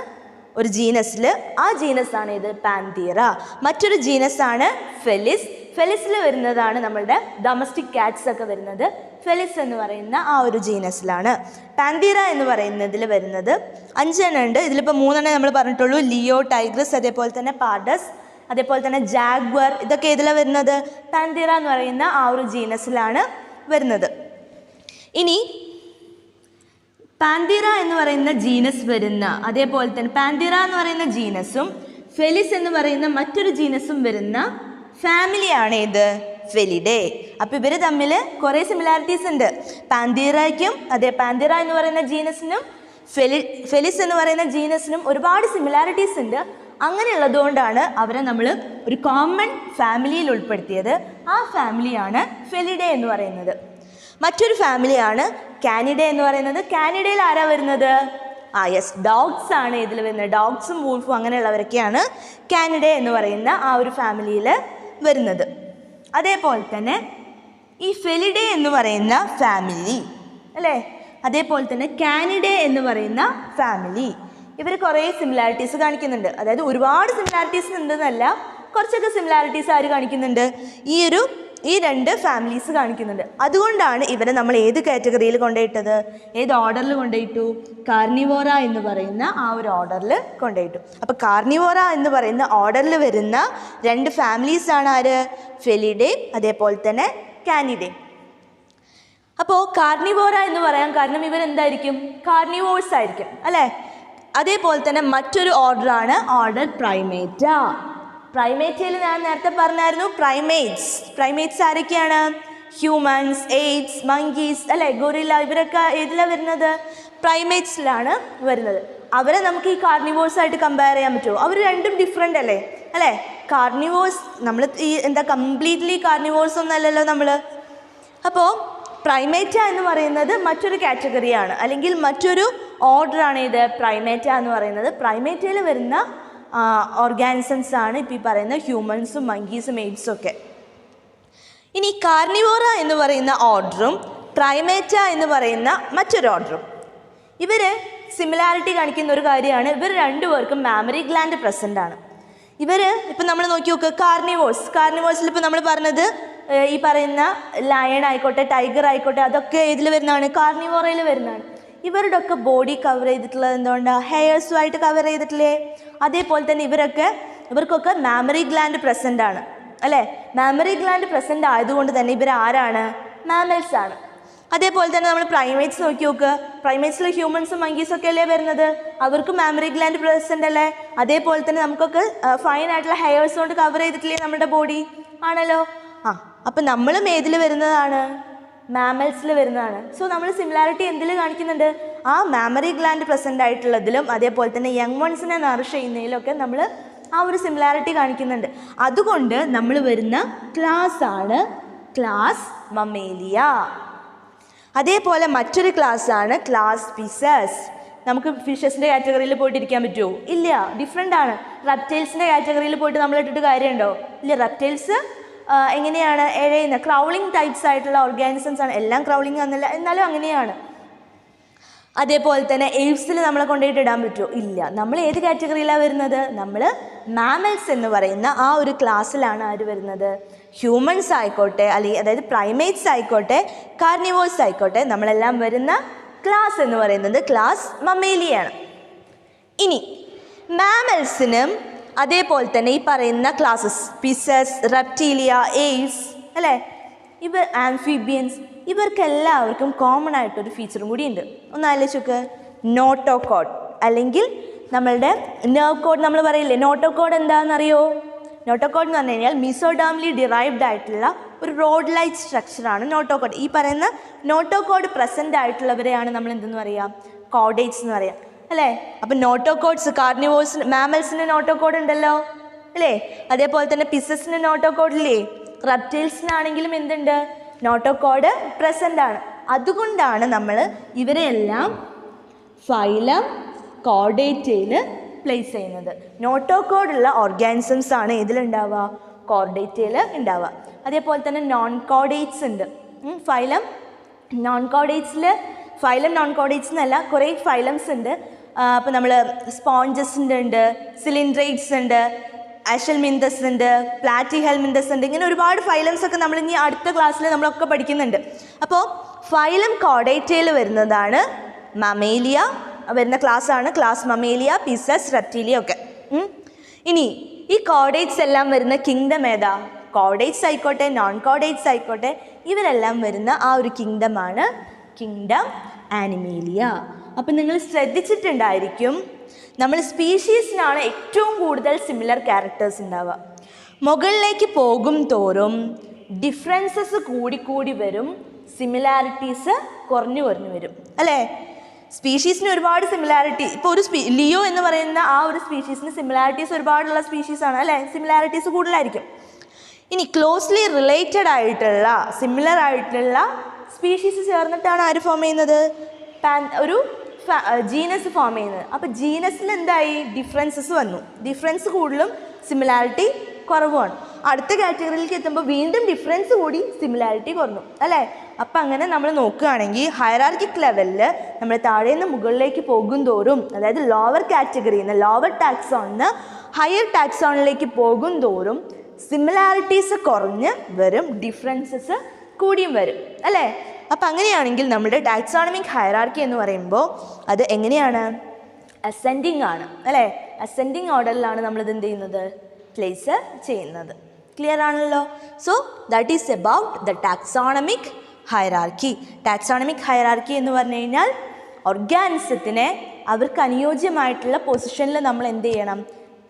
ഒരു ജീനസിൽ. ആ ജീനസാണ് ഇത് പാന്തീറ. മറ്റൊരു ജീനസാണ് ഫെലിസ്. ഫെലിസിൽ വരുന്നതാണ് നമ്മളുടെ ഡൊമസ്റ്റിക് കാറ്റ്സ് ഒക്കെ വരുന്നത് ഫെലിസ് എന്ന് പറയുന്ന ആ ഒരു ജീനസിലാണ്. പാന്തീറ എന്ന് പറയുന്നതിൽ വരുന്നത് 5 എണ്ണം ഉണ്ട്. ഇതിലിപ്പോൾ 3 എണ്ണം നമ്മൾ പറഞ്ഞിട്ടുള്ളൂ, ലിയോ, ടൈഗ്രസ്, അതേപോലെ തന്നെ പാഡസ്, അതേപോലെ തന്നെ ജാഗ്വർ. ഇതൊക്കെ ഇതിലാണ് വരുന്നത്? പാന്തീറ എന്ന് പറയുന്ന ആ ഒരു ജീനസിലാണ് വരുന്നത്. ഇനി പാന്തീറ എന്ന് പറയുന്ന ജീനസ് വരുന്ന അതേപോലെ തന്നെ പാന്തീറ എന്ന് പറയുന്ന ജീനസും ഫെലിസ് എന്ന് പറയുന്ന മറ്റൊരു ജീനസും വരുന്ന ഫാമിലിയാണ് ഇത് ഫെലിഡേ. അപ്പോൾ ഇവർ തമ്മിൽ കുറേ സിമിലാരിറ്റീസ് ഉണ്ട്. പാന്തീറയ്ക്കും പാന്തീറ എന്ന് പറയുന്ന ജീനസിനും ഫെലിസ് എന്ന് പറയുന്ന ജീനസിനും ഒരുപാട് സിമിലാരിറ്റീസ് ഉണ്ട്. അങ്ങനെയുള്ളതുകൊണ്ടാണ് അവരെ നമ്മൾ ഒരു കോമൺ ഫാമിലിയിൽ ഉൾപ്പെടുത്തിയത്. ആ ഫാമിലിയാണ് ഫെലിഡേ എന്ന് പറയുന്നത്. മറ്റൊരു ഫാമിലിയാണ് കാനിഡേ എന്ന് പറയുന്നത്. കാനിഡയിൽ ആരാ വരുന്നത്? യെസ്, ഡോഗ്സ് ആണ് ഇതിൽ വരുന്നത്. ഡോഗ്സും വൂൾഫും അങ്ങനെയുള്ളവരൊക്കെയാണ് കാനിഡേ എന്ന് പറയുന്ന ആ ഒരു ഫാമിലിയിൽ വരുന്നത്. അതേപോലെ തന്നെ ഈ ഫെലിഡേ എന്ന് പറയുന്ന ഫാമിലി അല്ലേ, അതേപോലെ തന്നെ കാനിഡേ എന്ന് പറയുന്ന ഫാമിലി, ഇവർ കുറേ സിമിലാരിറ്റീസ് കാണിക്കുന്നുണ്ട്. അതായത് ഒരുപാട് സിമിലാരിറ്റീസ് ഉണ്ടെന്നല്ല, കുറച്ചൊക്കെ സിമിലാരിറ്റീസ് ആര് കാണിക്കുന്നുണ്ട്? ഈ 2 ഫാമിലീസ് കാണിക്കുന്നുണ്ട്. അതുകൊണ്ടാണ് ഇവരെ നമ്മൾ ഏത് കാറ്റഗറിയിൽ കൊണ്ടുപോയിട്ടത്? ഏത് ഓർഡറിൽ കൊണ്ടുപോയിട്ടു? കാർണിവോറ എന്ന് പറയുന്ന ആ ഒരു ഓർഡറിൽ കൊണ്ടുപോയിട്ടു. അപ്പോൾ കാർണിവോറ എന്ന് പറയുന്ന ഓർഡറിൽ വരുന്ന 2 ഫാമിലീസാണ് ആര്? ഫെലിഡേ അതേപോലെ തന്നെ കാനിഡേ. അപ്പോൾ കാർണിവോറ എന്ന് പറയാൻ കാരണം ഇവരെന്തായിരിക്കും? കാർണിവോഴ്സ് ആയിരിക്കും അല്ലേ? അതേപോലെ തന്നെ മറ്റൊരു ഓർഡറാണ് ഓർഡർ പ്രൈമേറ്റ. പ്രൈമേറ്റയിൽ ഞാൻ നേരത്തെ പറഞ്ഞായിരുന്നു പ്രൈമേറ്റ്സ് ആരൊക്കെയാണ്? ഹ്യൂമൻസ്, എയ്ഡ്സ്, മങ്കീസ് അല്ലേ, ഗൊറില്ല, ഇവരൊക്കെ ഏതിലാണ് വരുന്നത്? പ്രൈമേറ്റ്സിലാണ് വരുന്നത്. അവരെ നമുക്ക് ഈ കാർണിവോഴ്സ് ആയിട്ട് കമ്പയർ ചെയ്യാൻ പറ്റുമോ? അവർ രണ്ടും ഡിഫറെൻ്റ് അല്ലേ? കാർണിവോഴ്സ് നമ്മൾ കംപ്ലീറ്റ്ലി കാർണിവോഴ്സ് ഒന്നല്ലല്ലോ നമ്മൾ. അപ്പോൾ പ്രൈമേറ്റ എന്ന് പറയുന്നത് മറ്റൊരു കാറ്റഗറിയാണ്, അല്ലെങ്കിൽ മറ്റൊരു ഓർഡറാണ് ഇത് പ്രൈമേറ്റ എന്ന് പറയുന്നത്. പ്രൈമേറ്റയിൽ വരുന്ന ഓർഗാനിസംസ് ആണ് ഇപ്പോൾ ഈ പറയുന്ന ഹ്യൂമൻസും മങ്കീസും എയ്ഡ്സും ഒക്കെ. ഇനി കാർണിവോറ എന്ന് പറയുന്ന ഓർഡറും പ്രൈമേറ്റ എന്ന് പറയുന്ന മറ്റൊരു ഓർഡറും, ഇവർ സിമിലാരിറ്റി കാണിക്കുന്ന ഒരു കാര്യമാണ്, ഇവർ രണ്ടുപേർക്കും മാമറി ഗ്ലാൻഡ് പ്രസൻ്റ് ആണ്. ഇവർ ഇപ്പം നമ്മൾ നോക്കി നോക്കുക, കാർണിവോഴ്സിൽ ഇപ്പോൾ നമ്മൾ പറഞ്ഞത് ഈ പറയുന്ന ലയൺ ആയിക്കോട്ടെ, ടൈഗർ ആയിക്കോട്ടെ, അതൊക്കെ ഇതിൽ വരുന്നതാണ്, കാർണിവോറയിൽ വരുന്നതാണ്. ഇവരുടെ ഒക്കെ ബോഡി കവർ ചെയ്തിട്ടുള്ളത് എന്തുകൊണ്ടാണ്? ഹെയർസുമായിട്ട് കവർ ചെയ്തിട്ടില്ലേ? അതേപോലെ തന്നെ ഇവർക്കൊക്കെ മാമറി ഗ്ലാൻഡ് പ്രസൻ്റ് ആണ് അല്ലേ? മാമറി ഗ്ലാൻഡ് പ്രസൻ്റ് ആയതുകൊണ്ട് തന്നെ ഇവർ ആരാണ്? മാമൽസ് ആണ്. അതേപോലെ തന്നെ നമ്മൾ പ്രൈമേറ്റ്സ് നോക്കി നോക്കുക, പ്രൈമേറ്റ്സിൽ ഹ്യൂമൻസും മങ്കീസും ഒക്കെ അല്ലേ വരുന്നത്, അവർക്ക് മാമറി ഗ്ലാൻഡ് പ്രസൻ്റ് അല്ലേ? അതേപോലെ തന്നെ നമുക്കൊക്കെ ഫൈൻ ആയിട്ടുള്ള ഹെയർസ് കൊണ്ട് കവർ ചെയ്തിട്ടില്ലേ നമ്മുടെ ബോഡി? ആണല്ലോ. അപ്പം നമ്മളും ഏതിൽ വരുന്നതാണ്? മാമൽസിൽ വരുന്നതാണ്. സോ നമ്മൾ സിമിലാരിറ്റി എന്തിൽ കാണിക്കുന്നുണ്ട്? ആ മാമറി ഗ്ലാൻഡ് പ്രസൻ്റ് ആയിട്ടുള്ളതിലും അതേപോലെ തന്നെ യങ് വൺസിനെ നറിഷ് ചെയ്യുന്നതിലൊക്കെ നമ്മൾ ആ ഒരു സിമിലാരിറ്റി കാണിക്കുന്നുണ്ട്. അതുകൊണ്ട് നമ്മൾ വരുന്ന ക്ലാസ് ആണ് ക്ലാസ് മമ്മേലിയ. അതേപോലെ മറ്റൊരു ക്ലാസ്സാണ് ക്ലാസ് ഫിഷസ്. നമുക്ക് ഫിഷസിൻ്റെ കാറ്റഗറിയിൽ പോയിട്ട് ഇരിക്കാൻ പറ്റുമോ? ഇല്ല, ഡിഫറെൻ്റ് ആണ്. റെപ്റ്റൈൽസിൻ്റെ കാറ്റഗറിയിൽ പോയിട്ട് നമ്മൾ ഇട്ടിട്ട് കാര്യമുണ്ടോ? ഇല്ല. റെപ്റ്റൈൽസ് എങ്ങനെയാണ്? എഴയുന്ന ക്രൗളിംഗ് ടൈപ്സ് ആയിട്ടുള്ള ഓർഗാനിസംസ് ആണ്. എല്ലാം ക്രൗളിംഗ് ആണെന്നല്ല, എന്നാലും അങ്ങനെയാണ്. അതേപോലെ തന്നെ എയ്ഡ്സിൽ നമ്മളെ കൊണ്ടുപോയിട്ട് ഇടാൻ പറ്റുമോ? ഇല്ല. നമ്മൾ ഏത് കാറ്റഗറിയിലാണ് വരുന്നത്? നമ്മൾ മാമൽസ് എന്ന് പറയുന്ന ആ ഒരു ക്ലാസ്സിലാണ് ആര് വരുന്നത്? ഹ്യൂമൻസ് ആയിക്കോട്ടെ, അല്ലെങ്കിൽ അതായത് പ്രൈമേറ്റ്സ് ആയിക്കോട്ടെ, കാർണിവോഴ്സ് ആയിക്കോട്ടെ, നമ്മളെല്ലാം വരുന്ന ക്ലാസ് എന്ന് പറയുന്നത് ക്ലാസ് മമ്മേലിയാണ്. ഇനി മാമൽസിനും അതേപോലെ തന്നെ ഈ പറയുന്ന ക്ലാസ്സസ് ഫിഷസ്, റെപ്റ്റീലിയ, എയ്ഡ്സ് അല്ലേ, ഇവർ ആംഫിബിയൻസ്, ഇവർക്കെല്ലാവർക്കും കോമൺ ആയിട്ടൊരു ഫീച്ചറും കൂടി ഉണ്ട്. ഒന്ന് ആലോചിച്ച് നോക്ക്. നോട്ടോകോഡ് അല്ലെങ്കിൽ നമ്മളുടെ നെർവ് കോഡ് നമ്മൾ പറയില്ലേ. നോട്ടോകോഡ് എന്താണെന്നറിയോ? നോട്ടോകോഡ് എന്ന് പറഞ്ഞു കഴിഞ്ഞാൽ മീസോഡാംലി ഡിറൈവ്ഡ് ആയിട്ടുള്ള ഒരു റോഡ് ലൈറ്റ് സ്ട്രക്ചറാണ് നോട്ടോകോഡ്. ഈ പറയുന്ന നോട്ടോകോഡ് പ്രസൻ്റ് ആയിട്ടുള്ളവരെയാണ് നമ്മൾ എന്തെന്ന് പറയുക? കോഡേറ്റ്സ് എന്ന് പറയാം അല്ലേ. അപ്പം നോട്ടോകോഡ്സ് കാർണിവോഴ്സിന്, മാമൽസിന് നോട്ടോകോഡ് ഉണ്ടല്ലോ അല്ലേ. അതേപോലെ തന്നെ പിസസിന് നോട്ടോകോഡ് ഇല്ലേ. റെപ്റ്റൈൽസിനാണെങ്കിലും എന്തുണ്ട്? നോട്ടോകോഡ് പ്രസൻ്റ് ആണ്. അതുകൊണ്ടാണ് നമ്മൾ ഇവരെയെല്ലാം ഫൈലം കോർഡേറ്റയിൽ പ്ലേസ് ചെയ്യുന്നത്. നോട്ടോകോഡുള്ള ഓർഗാനിസംസ് ആണ് ഇതിലുണ്ടാവുക? കോർഡേറ്റയിൽ ഉണ്ടാവുക. അതേപോലെ തന്നെ നോൺ കോഡേറ്റ്സ് ഉണ്ട്. ഫൈലം നോൺ കോഡേറ്റ്സിൽ, ഫൈലം നോൺ കോഡേറ്റ്സ് എന്നല്ല, കുറേ ഫൈലംസ് ഉണ്ട്. അപ്പോൾ നമ്മൾ സ്പോഞ്ചസിൻ്റെ ഉണ്ട്, സിലിൻഡ്രേറ്റ്സ് ഉണ്ട്, അഷൽമിന്തസ് ഉണ്ട്, പ്ലാറ്റിഹെൽമിന്തസ് ഉണ്ട്. ഇങ്ങനെ ഒരുപാട് ഫൈലംസ് ഒക്കെ നമ്മൾ ഇനി അടുത്ത ക്ലാസ്സിൽ നമ്മളൊക്കെ പഠിക്കുന്നുണ്ട്. അപ്പോൾ ഫൈലം കോഡേറ്റയിൽ വരുന്നതാണ് മമേലിയ വരുന്ന ക്ലാസ്സാണ് ക്ലാസ് മമേലിയ, പിസസ്, റെപ്റ്റീലിയ ഒക്കെ. ഇനി ഈ കോഡേറ്റ്സ് എല്ലാം വരുന്ന കിങ്ഡം ഏതാ? കോഡേറ്റ്സ് ആയിക്കോട്ടെ നോൺ കോഡേറ്റ്സ് ആയിക്കോട്ടെ ഇവരെല്ലാം വരുന്ന ആ ഒരു കിങ്ഡമാണ് കിങ്ഡം ആനിമേലിയ. അപ്പം നിങ്ങൾ ശ്രദ്ധിച്ചിട്ടുണ്ടായിരിക്കും, നമ്മൾ സ്പീഷീസിനാണ് ഏറ്റവും കൂടുതൽ സിമിലർ ക്യാരക്ടേഴ്സ് ഉണ്ടാവുക. മുകളിലേക്ക് പോകും തോറും ഡിഫറൻസസ് കൂടിക്കൂടി വരും, സിമിലാരിറ്റീസ് കുറഞ്ഞു വരും അല്ലേ. സ്പീഷീസിന് ഒരുപാട് സിമിലാരിറ്റി, ഇപ്പോൾ ഒരു ലിയോ എന്ന് പറയുന്ന ആ ഒരു സ്പീഷീസിന് സിമിലാരിറ്റീസ് ഒരുപാടുള്ള സ്പീഷീസാണ് അല്ലേ. സിമിലാരിറ്റീസ് കൂടുതലായിരിക്കും. ഇനി ക്ലോസ്ലി റിലേറ്റഡ് ആയിട്ടുള്ള സിമിലർ ആയിട്ടുള്ള സ്പീഷീസ് ചേർന്നിട്ടാണ് ആര് ഫോം ചെയ്യുന്നത്? ഒരു ജീനസ് ഫോം ചെയ്യുന്നത്. അപ്പോൾ ജീനസിൽ എന്തായി? ഡിഫറൻസസ് വന്നു. ഡിഫറൻസ് കൂടുതലും സിമിലാരിറ്റി കുറവുമാണ്. അടുത്ത കാറ്റഗറിയിലേക്ക് എത്തുമ്പോൾ വീണ്ടും ഡിഫറൻസ് കൂടി സിമിലാരിറ്റി കുറഞ്ഞു അല്ലേ. അപ്പം അങ്ങനെ നമ്മൾ നോക്കുകയാണെങ്കിൽ ഹയറാർക്കിക് ലെവലിൽ നമ്മൾ താഴെ നിന്ന് മുകളിലേക്ക് പോകും തോറും, അതായത് ലോവർ കാറ്റഗറിയിൽ നിന്ന് ലോവർ ടാക്സോണിന്ന് ഹയർ ടാക്സോണിലേക്ക് പോകും തോറും സിമിലാരിറ്റീസ് കുറഞ്ഞ് വരും, ഡിഫറൻസസ് കൂടിയും വരും അല്ലേ. അപ്പം അങ്ങനെയാണെങ്കിൽ നമ്മുടെ ടാക്സോണമിക് ഹയറാർക്കി എന്ന് പറയുമ്പോൾ അത് എങ്ങനെയാണ്? അസെൻഡിങ് ആണ് അല്ലേ. അസെൻഡിങ് ഓർഡറിലാണ് നമ്മളിത് എന്ത് ചെയ്യുന്നത്? പ്ലേസ് ചെയ്യുന്നത്. ക്ലിയർ ആണല്ലോ. So that is about the taxonomic hierarchy. Taxonomic hierarchy എന്ന് പറഞ്ഞു കഴിഞ്ഞാൽ ഓർഗാനിസത്തിനെ അവർക്ക് അനുയോജ്യമായിട്ടുള്ള പൊസിഷനിൽ നമ്മൾ എന്ത് ചെയ്യണം?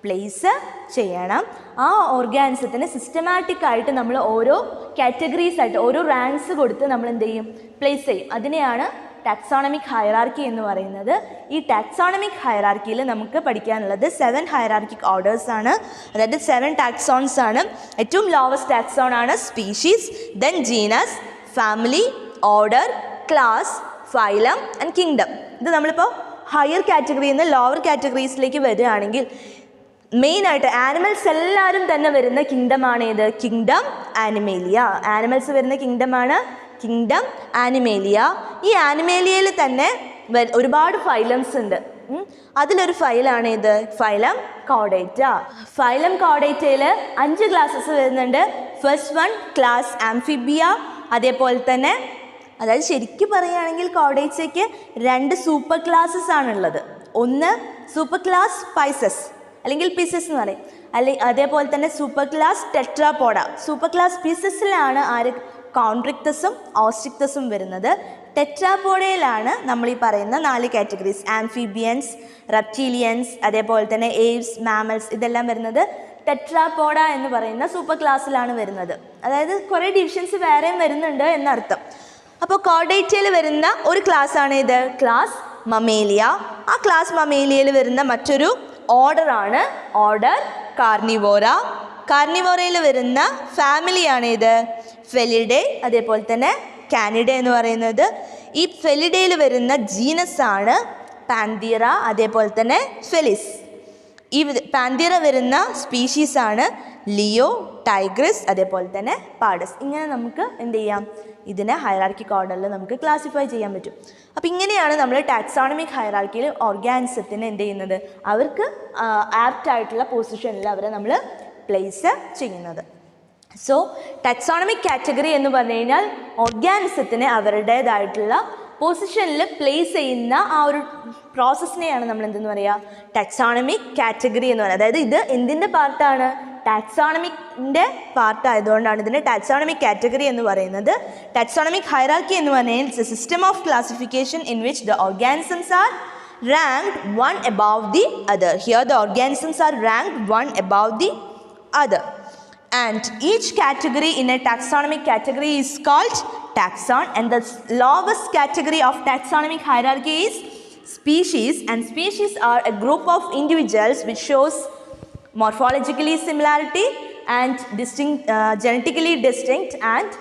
പ്ലേസ് ചെയ്യണം. ആ ഓർഗാനിസത്തിന് സിസ്റ്റമാറ്റിക് ആയിട്ട് നമ്മൾ ഓരോ കാറ്റഗറീസ് ആയിട്ട് ഓരോ റാങ്ക്സ് കൊടുത്ത് നമ്മൾ എന്ത് ചെയ്യും? പ്ലേസ് ചെയ്യും. അതിനെയാണ് ടാക്സോണമിക് ഹയറാർക്കി എന്ന് പറയുന്നത്. ഈ ടാക്സോണമിക് ഹയറാർക്കിയിൽ നമുക്ക് പഠിക്കാനുള്ളത് 7 ഹയറാർക്കിക് ഓർഡേഴ്സ് ആണ്, അതായത് 7 ടാക്സോൺസ് ആണ്. ഏറ്റവും ലോവസ്റ്റ് ടാക്സോൺ ആണ് species, then genus, family, order, class, phylum and kingdom. ഇത് നമ്മളിപ്പോൾ ഹയർ കാറ്റഗറിയിൽ നിന്ന് ലോവർ കാറ്റഗറീസിലേക്ക് വരികയാണെങ്കിൽ മെയിനായിട്ട് ആനിമൽസ് എല്ലാവരും തന്നെ വരുന്ന കിങ്ഡമാണ് ഏത്? Kingdom Animalia. ആനിമൽസ് വരുന്ന കിങ്ഡമാണ് കിങ്ഡം ആനിമേലിയ. ഈ ആനിമേലിയയിൽ തന്നെ ഒരുപാട് ഫൈലംസ് ഉണ്ട്. അതിലൊരു ഫൈലാണ് ഇത്? ഫൈലം കോഡേറ്റ. ഫൈലം കോഡേറ്റയിൽ 5 ക്ലാസ്സസ് വരുന്നുണ്ട്. First one class Amphibia. അതേപോലെ തന്നെ അതായത് ശരിക്കും പറയുകയാണെങ്കിൽ കോഡേറ്റയ്ക്ക് 2 സൂപ്പർ ക്ലാസ്സസ് ആണുള്ളത്. ഒന്ന് സൂപ്പർ ക്ലാസ് പൈസസ് അല്ലെങ്കിൽ പിസസ് എന്ന് പറയും. അതേപോലെ തന്നെ super class tetrapoda. Super class പിസസിലാണ് ആര്? കോൺട്രിക്തസും ഓസ്ട്രിക്തസും വരുന്നത്. ടെട്രാപോഡയിലാണ് നമ്മൾ ഈ പറയുന്ന 4 കാറ്റഗറീസ് ആംഫിബിയൻസ്, റെപ്റ്റീലിയൻസ്, അതേപോലെ തന്നെ ഏവ്സ്, മാമൽസ് ഇതെല്ലാം വരുന്നത് ടെട്രാപോഡ എന്ന് പറയുന്ന സൂപ്പർ ക്ലാസ്സിലാണ് വരുന്നത്. അതായത് കുറേ ഡിവിഷൻസ് വേറെയും വരുന്നുണ്ട് എന്നർത്ഥം. അപ്പോൾ കോഡേറ്റയിൽ വരുന്ന ഒരു ക്ലാസ്സാണ് ഇത് ക്ലാസ് മമേലിയ. ആ ക്ലാസ് മമേലിയയിൽ വരുന്ന മറ്റൊരു ഓർഡറാണ് ഓർഡർ കാർണിവോറ. കാർണിവോറയിൽ വരുന്ന ഫാമിലിയാണ് ഇത് ഫെലിഡേ, അതേപോലെ തന്നെ കാനിഡേ എന്ന് പറയുന്നത്. ഈ ഫെലിഡയിൽ വരുന്ന ജീനസ് ആണ് പാന്തീറ, അതേപോലെ തന്നെ ഫെലിസ്. ഈ പാന്തീറ വരുന്ന സ്പീഷീസാണ് ലിയോ, ടൈഗ്രസ്, അതേപോലെ തന്നെ പാഡസ്. ഇങ്ങനെ നമുക്ക് എന്ത് ചെയ്യാം? ഇതിനെ ഹയറാർക്കിക് ഓർഡറിൽ നമുക്ക് ക്ലാസിഫൈ ചെയ്യാൻ പറ്റും. അപ്പോൾ ഇങ്ങനെയാണ് നമ്മൾ ടാക്സോണമിക് ഹയറാർക്കിയിൽ ഓർഗാനിസത്തിന് എന്ത് ചെയ്യുന്നത്? അവർക്ക് ആപ്റ്റ് ആയിട്ടുള്ള പൊസിഷനിൽ അവരെ നമ്മൾ പ്ലേസ് ചെയ്യുന്നത്. സോ ടാക്സോണമിക് കാറ്റഗറി എന്ന് പറഞ്ഞു കഴിഞ്ഞാൽ ഓർഗാനിസത്തിന് അവരുടേതായിട്ടുള്ള പൊസിഷനിൽ പ്ലേസ് ചെയ്യുന്ന ആ ഒരു പ്രോസസ്സിനെയാണ് നമ്മൾ എന്തെന്ന് പറയുക? ടാക്സോണമിക് കാറ്റഗറി എന്ന് പറയുന്നത്. അതായത് ഇത് എന്തിൻ്റെ പാർട്ടാണ്? ടാക്സോണമിക്കിൻ്റെ പാർട്ട് ആയതുകൊണ്ടാണ് ഇതിന് ടാക്സോണമിക് കാറ്റഗറി എന്ന് പറയുന്നത്. ടാക്സോണമിക് ഹൈറാർക്കി എന്ന് പറഞ്ഞാൽ it's A system of classification in which the organisms are ranked one above the other. Here the organisms are ranked one above the other, and each category in a taxonomic category is called taxon, and the lowest category of taxonomic hierarchy is species, and species are a group of individuals which shows morphologically similarity and genetically distinct and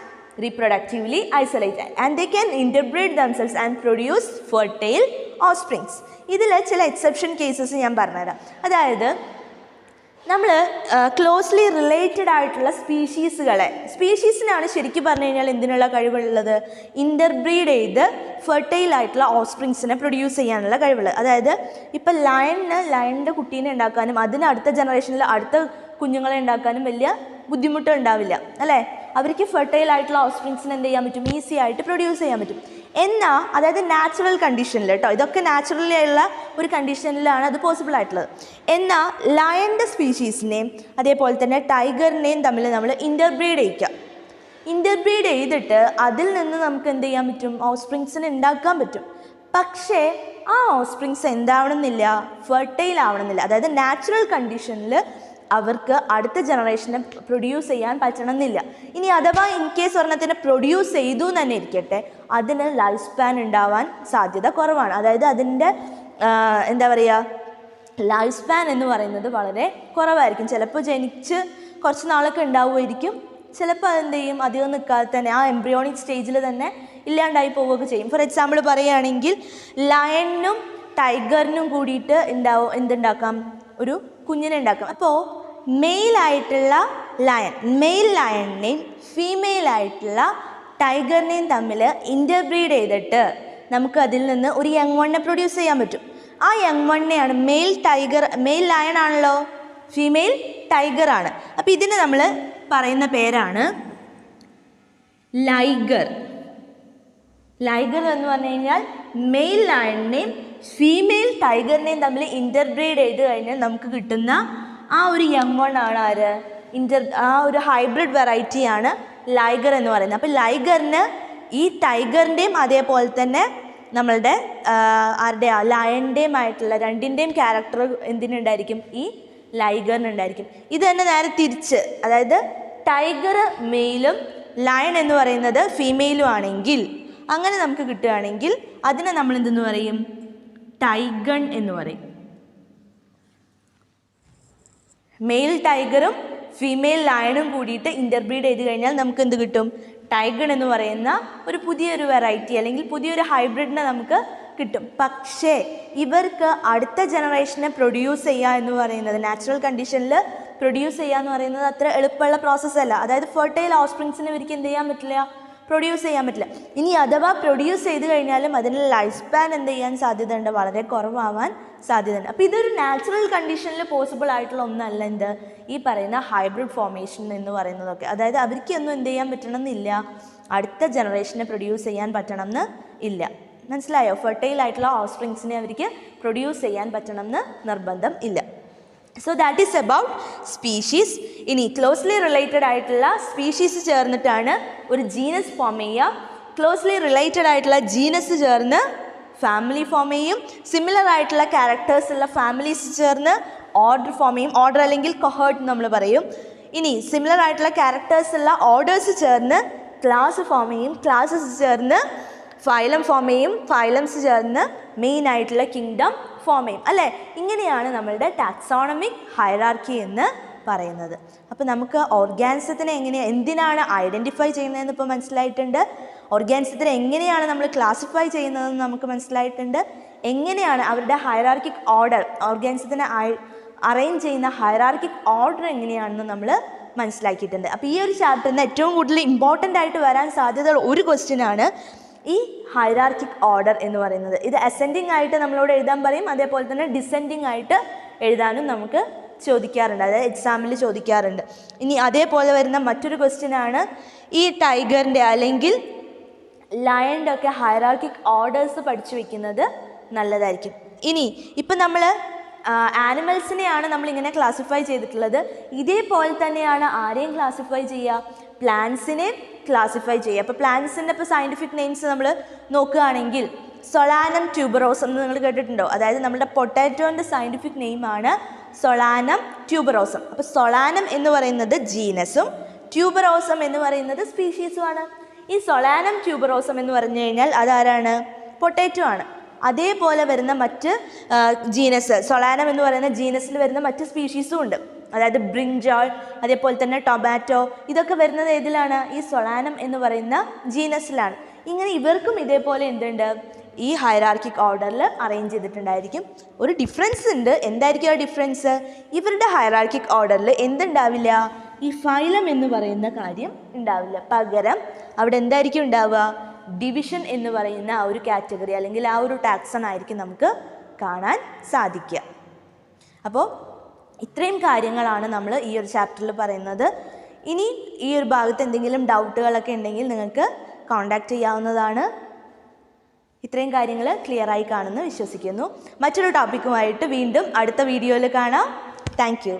reproductively isolated, and they can interbreed themselves and produce fertile offsprings. ഇതിൽ ചില exception cases ഞാൻ പറഞ്ഞുതരാം. അതായത് നമ്മൾ closely related ആയിട്ടുള്ള സ്പീഷീസിനാണ് ശരിക്കും പറഞ്ഞു കഴിഞ്ഞാൽ എന്തിനുള്ള കഴിവുള്ളത്, ഇൻ്റർബ്രീഡ് ചെയ്ത് ഫെർട്ടൈൽ ആയിട്ടുള്ള ഓഫ്സ്പ്രിങ്സിനെ പ്രൊഡ്യൂസ് ചെയ്യാനുള്ള കഴിവുള്ളത്. അതായത് ഇപ്പം ലയണിൻ്റെ കുട്ടീനെ ഉണ്ടാക്കാനും അതിന് അടുത്ത ജനറേഷനിൽ അടുത്ത കുഞ്ഞുങ്ങളെ ഉണ്ടാക്കാനും വലിയ ബുദ്ധിമുട്ടുണ്ടാവില്ല അല്ലേ. അവർക്ക് ഫെർട്ടൈൽ ആയിട്ടുള്ള ഓഫ്സ്പ്രിങ്സിന് എന്ത് ചെയ്യാൻ പറ്റും, ഈസി ആയിട്ട് പ്രൊഡ്യൂസ് ചെയ്യാൻ പറ്റും. എന്നാൽ അതായത് നാച്ചുറൽ കണ്ടീഷനിൽ കേട്ടോ, ഇതൊക്കെ നാച്ചുറലി ഉള്ള ഒരു കണ്ടീഷനിലാണ് അത് പോസിബിൾ ആയിട്ടുള്ളത്. എന്നാൽ ലയണിൻ്റെ സ്പീഷീസിനെയും അതേപോലെ തന്നെ ടൈഗറിനെയും തമ്മിൽ നമ്മൾ ഇൻ്റർബ്രീഡ് ചെയ്തിട്ട് അതിൽ നിന്ന് നമുക്ക് എന്ത് ചെയ്യാൻ പറ്റും, ഓഫ്സ്പ്രിങ്സിനെ ഉണ്ടാക്കാൻ പറ്റും. പക്ഷേ ആ ഓഫ്സ്പ്രിങ്സ് എന്താവണമെന്നില്ല, ഫെർട്ടൈൽ ആവണമെന്നില്ല. അതായത് നാച്ചുറൽ കണ്ടീഷനിൽ അവർക്ക് അടുത്ത ജനറേഷനെ പ്രൊഡ്യൂസ് ചെയ്യാൻ പറ്റണമെന്നില്ല. ഇനി അഥവാ ഇൻ കേസ് ഒരെണ്ണത്തിനെ പ്രൊഡ്യൂസ് ചെയ്തു എന്ന് തന്നെ ഇരിക്കട്ടെ, അതിന് ലൈഫ് സ്പാൻ ഉണ്ടാവാൻ സാധ്യത കുറവാണ്. അതായത് അതിൻ്റെ എന്താ പറയുക, ലൈഫ് സ്പാൻ എന്ന് പറയുന്നത് വളരെ കുറവായിരിക്കും. ചിലപ്പോൾ ജനിച്ച് കുറച്ച് നാളൊക്കെ ഉണ്ടാവുമായിരിക്കും, ചിലപ്പോൾ അതെന്ത് ചെയ്യും, അധികം നിൽക്കാതെ തന്നെ ആ എംബ്രിയോണിക് സ്റ്റേജിൽ തന്നെ ഇല്ലാണ്ടായി പോവുകയൊക്കെ ചെയ്യും. ഫോർ എക്സാമ്പിൾ പറയുകയാണെങ്കിൽ ലയണിനും ടൈഗറിനും കൂടിയിട്ട് എന്തുണ്ടാക്കാം, ഒരു കുഞ്ഞിനെ ഉണ്ടാക്കാം. അപ്പോൾ മെയിൽ ലയണിനെയും ഫീമെയിൽ ആയിട്ടുള്ള ടൈഗറിനെയും തമ്മിൽ ഇൻ്റർബ്രീഡ് ചെയ്തിട്ട് നമുക്ക് അതിൽ നിന്ന് ഒരു യങ് വണ്ണിനെ പ്രൊഡ്യൂസ് ചെയ്യാൻ പറ്റും. ആ യങ് വണ്ണിനെയാണ് മെയിൽ ലയൺ ആണല്ലോ, ഫീമെയിൽ ടൈഗറാണ്. അപ്പോൾ ഇതിന് നമ്മൾ പറയുന്ന പേരാണ് ലൈഗർ എന്ന് പറഞ്ഞു കഴിഞ്ഞാൽ മെയിൽ ലയണിനെയും ഫീമെയിൽ ടൈഗറിനെയും തമ്മിൽ ഇൻ്റർബ്രീഡ് ചെയ്ത് കഴിഞ്ഞാൽ നമുക്ക് കിട്ടുന്ന ആ ഒരു യങ് വൺ ആണ് ആ ഒരു ഹൈബ്രിഡ് വെറൈറ്റിയാണ് ലൈഗർ എന്ന് പറയുന്നത്. അപ്പോൾ ലൈഗറിന് ഈ ടൈഗറിൻ്റെയും അതേപോലെ തന്നെ നമ്മളുടെ ലയണിൻ്റെയും ആയിട്ടുള്ള രണ്ടിൻ്റെയും ക്യാരക്ടർ എന്തിനുണ്ടായിരിക്കും, ഈ ലൈഗറിനുണ്ടായിരിക്കും. ഇത് തന്നെ നേരെ തിരിച്ച്, അതായത് ടൈഗർ മെയിലും ലയൺ എന്ന് പറയുന്നത് ഫീമെയിലും ആണെങ്കിൽ, അങ്ങനെ നമുക്ക് കിട്ടുകയാണെങ്കിൽ അതിനെ നമ്മൾ എന്തെന്ന് പറയും, ടൈഗൺ എന്ന് പറയും. മെയിൽ ടൈഗറും ഫീമെയിൽ ലയണും കൂടിയിട്ട് ഇൻ്റർബ്രീഡ് ചെയ്ത് കഴിഞ്ഞാൽ നമുക്ക് എന്ത് കിട്ടും, ടൈഗൺ എന്ന് പറയുന്ന ഒരു പുതിയൊരു വെറൈറ്റി അല്ലെങ്കിൽ പുതിയൊരു ഹൈബ്രിഡിനെ നമുക്ക് കിട്ടും. പക്ഷേ ഇവർക്ക് അടുത്ത ജനറേഷനെ പ്രൊഡ്യൂസ് ചെയ്യുക എന്ന് പറയുന്നത്, നാച്ചുറൽ കണ്ടീഷനിൽ പ്രൊഡ്യൂസ് ചെയ്യുക എന്ന് പറയുന്നത് അത്ര എളുപ്പമുള്ള പ്രോസസ്സല്ല. അതായത് ഫെർട്ടൈൽ ഓഫ്സ്പ്രിങ്സിന് ഇവർക്ക് എന്ത് ചെയ്യാൻ പറ്റില്ല, പ്രൊഡ്യൂസ് ചെയ്യാൻ പറ്റില്ല. ഇനി അഥവാ പ്രൊഡ്യൂസ് ചെയ്ത് കഴിഞ്ഞാലും അതിന് ലൈഫ് സ്പാൻ എന്ത് ചെയ്യാൻ സാധ്യതയുണ്ട്, വളരെ കുറവാവാൻ സാധ്യതയുണ്ട്. അപ്പോൾ ഇതൊരു നാച്ചുറൽ കണ്ടീഷനിൽ പോസിബിൾ ആയിട്ടുള്ള ഒന്നല്ല ഈ പറയുന്ന ഹൈബ്രിഡ് ഫോർമേഷൻ എന്ന് പറയുന്നതൊക്കെ. അതായത് അവർക്കൊന്നും എന്ത് ചെയ്യാൻ പറ്റണമെന്നില്ല, അടുത്ത ജനറേഷനെ പ്രൊഡ്യൂസ് ചെയ്യാൻ പറ്റണമെന്ന് ഇല്ല. മനസ്സിലായോ? ഫെർട്ടൈൽ ആയിട്ടുള്ള ഓഫ്സ്പ്രിങ്സിനെ അവർക്ക് പ്രൊഡ്യൂസ് ചെയ്യാൻ പറ്റണമെന്ന് നിർബന്ധം ഇല്ല. So that is about species. ഇനി ക്ലോസ്ലി റിലേറ്റഡ് ആയിട്ടുള്ള സ്പീഷീസ് ചേർന്നിട്ടാണ് ഒരു ജീനസ് ഫോം ചെയ്യുക. ക്ലോസ്ലി റിലേറ്റഡ് ആയിട്ടുള്ള ജീനസ് ചേർന്ന് ഫാമിലി ഫോം ചെയ്യും. സിമിലർ ആയിട്ടുള്ള ക്യാരക്ടേഴ്സ് ഉള്ള ഫാമിലീസ് ചേർന്ന് ഓർഡർ ഫോം ചെയ്യും. ഓർഡർ അല്ലെങ്കിൽ കൊഹേർട്ട് നമ്മൾ പറയും. ഇനി സിമിലർ ആയിട്ടുള്ള ക്യാരക്ടേഴ്സ് ഉള്ള ഓർഡേഴ്സ് ചേർന്ന് ക്ലാസ് ഫോം ചെയ്യും. ക്ലാസ്സസ് ചേർന്ന് ഫൈലം ഫോം ചെയ്യും. ഫൈലംസ് ചേർന്ന് മെയിൻ ആയിട്ടുള്ള കിങ്ഡം ഫോം ചെയ്യും. അല്ലേ? ഇങ്ങനെയാണ് നമ്മളുടെ ടാക്സോണമിക് ഹൈറാർക്കി എന്ന് പറയുന്നത്. അപ്പോൾ നമുക്ക് ഓർഗാനിസത്തിനെ എന്തിനാണ് ഐഡൻറ്റിഫൈ ചെയ്യുന്നതെന്ന് ഇപ്പോൾ മനസ്സിലായിട്ടുണ്ട്. ഓർഗാനിസത്തിനെ എങ്ങനെയാണ് നമ്മൾ ക്ലാസിഫൈ ചെയ്യുന്നതെന്ന് നമുക്ക് മനസ്സിലായിട്ടുണ്ട്. എങ്ങനെയാണ് അവരുടെ ഹൈറാർക്കിക് ഓർഡർ, ഓർഗാനിസത്തിനെ അറേഞ്ച് ചെയ്യുന്ന ഹൈറാർക്കിക് ഓർഡർ എങ്ങനെയാണെന്ന് നമ്മൾ മനസ്സിലാക്കിയിട്ടുണ്ട്. അപ്പോൾ ഈ ഒരു ചാപ്റ്ററിന് ഏറ്റവും കൂടുതൽ ഇമ്പോർട്ടൻ്റ് ആയിട്ട് വരാൻ സാധ്യതയുള്ള ഒരു ക്വസ്റ്റ്യനാണ് ഈ ഹൈറാർക്കിക് ഓർഡർ എന്ന് പറയുന്നത്. ഇത് അസെൻഡിങ് ആയിട്ട് നമ്മളോട് എഴുതാൻ പറയും, അതേപോലെ തന്നെ ഡിസെൻഡിങ് ആയിട്ട് എഴുതാനും നമുക്ക് ചോദിക്കാറുണ്ട്, അതായത് എക്സാമിൽ ചോദിക്കാറുണ്ട്. ഇനി അതേപോലെ വരുന്ന മറ്റൊരു ക്വസ്റ്റ്യനാണ് ഈ ടൈഗറിൻ്റെ അല്ലെങ്കിൽ ലയണിൻ്റെ ഒക്കെ ഹൈറാർക്കിക് ഓർഡേഴ്സ് പഠിച്ചു വയ്ക്കുന്നത് നല്ലതായിരിക്കും. ഇനി ഇപ്പം നമ്മൾ ആനിമൽസിനെയാണ് നമ്മളിങ്ങനെ ക്ലാസിഫൈ ചെയ്തിട്ടുള്ളത്. ഇതേപോലെ തന്നെയാണ് ആരെയും ക്ലാസിഫൈ ചെയ്യുക, പ്ലാന്റ്സിനെ ക്ലാസിഫൈ ചെയ്യുക. അപ്പോൾ പ്ലാന്റ്സിൻ്റെ ഇപ്പോൾ സയൻറ്റിഫിക് നെയിംസ് നമ്മൾ നോക്കുകയാണെങ്കിൽ സൊളാനം ട്യൂബറോസം എന്ന് നിങ്ങൾ കേട്ടിട്ടുണ്ടോ? അതായത് നമ്മുടെ പൊട്ടാറ്റോൻ്റെ സയൻറ്റിഫിക് നെയിമാണ് സൊളാനം ട്യൂബറോസം. അപ്പോൾ സൊളാനം എന്ന് പറയുന്നത് ജീനസും ട്യൂബറോസം എന്ന് പറയുന്നത് സ്പീഷീസുമാണ്. ഈ സൊളാനം ട്യൂബറോസം എന്ന് പറഞ്ഞു കഴിഞ്ഞാൽ അതാരാണ്? പൊട്ടാറ്റോ ആണ്. അതേപോലെ വരുന്ന മറ്റ് ജീനസ്, സൊളാനം എന്ന് പറയുന്ന ജീനസിൽ വരുന്ന മറ്റ് സ്പീഷീസും ഉണ്ട്. അതായത് ബ്രിഞ്ചാൾ, അതേപോലെ തന്നെ ടൊമാറ്റോ, ഇതൊക്കെ വരുന്നത് ഏതിലാണ്? ഈ സൊളാനം എന്ന് പറയുന്ന ജീനസിലാണ്. ഇങ്ങനെ ഇവർക്കും ഇതേപോലെ എന്തുണ്ട്? ഈ ഹൈറാർക്കിക് ഓർഡറിൽ അറേഞ്ച് ചെയ്തിട്ടുണ്ടായിരിക്കും. ഒരു ഡിഫറൻസ് ഉണ്ട്. എന്തായിരിക്കും ആ ഡിഫറൻസ്? ഇവരുടെ ഹൈറാർക്കിക് ഓർഡറിൽ എന്തുണ്ടാവില്ല? ഈ ഫൈലം എന്ന് പറയുന്ന കാര്യം ഉണ്ടാവില്ല. പകരം അവിടെ എന്തായിരിക്കും ഉണ്ടാവുക? ഡിവിഷൻ എന്ന് പറയുന്ന ആ ഒരു കാറ്റഗറി അല്ലെങ്കിൽ ആ ഒരു ടാക്സൺ ആയിരിക്കും നമുക്ക് കാണാൻ സാധിക്കുക. അപ്പോൾ ഇത്രയും കാര്യങ്ങളാണ് നമ്മൾ ഈ ഒരു ചാപ്റ്ററിൽ പറയുന്നത്. ഇനി ഈ ഒരു ഭാഗത്ത് എന്തെങ്കിലും ഡൗട്ടുകളൊക്കെ ഉണ്ടെങ്കിൽ നിങ്ങൾക്ക് കോൺടാക്റ്റ് ചെയ്യാവുന്നതാണ്. ഇത്രയും കാര്യങ്ങൾ ക്ലിയറായി കാണുമെന്ന് വിശ്വസിക്കുന്നു. മറ്റൊരു ടോപ്പിക്കുമായിട്ട് വീണ്ടും അടുത്ത വീഡിയോയിൽ കാണാം. Thank you.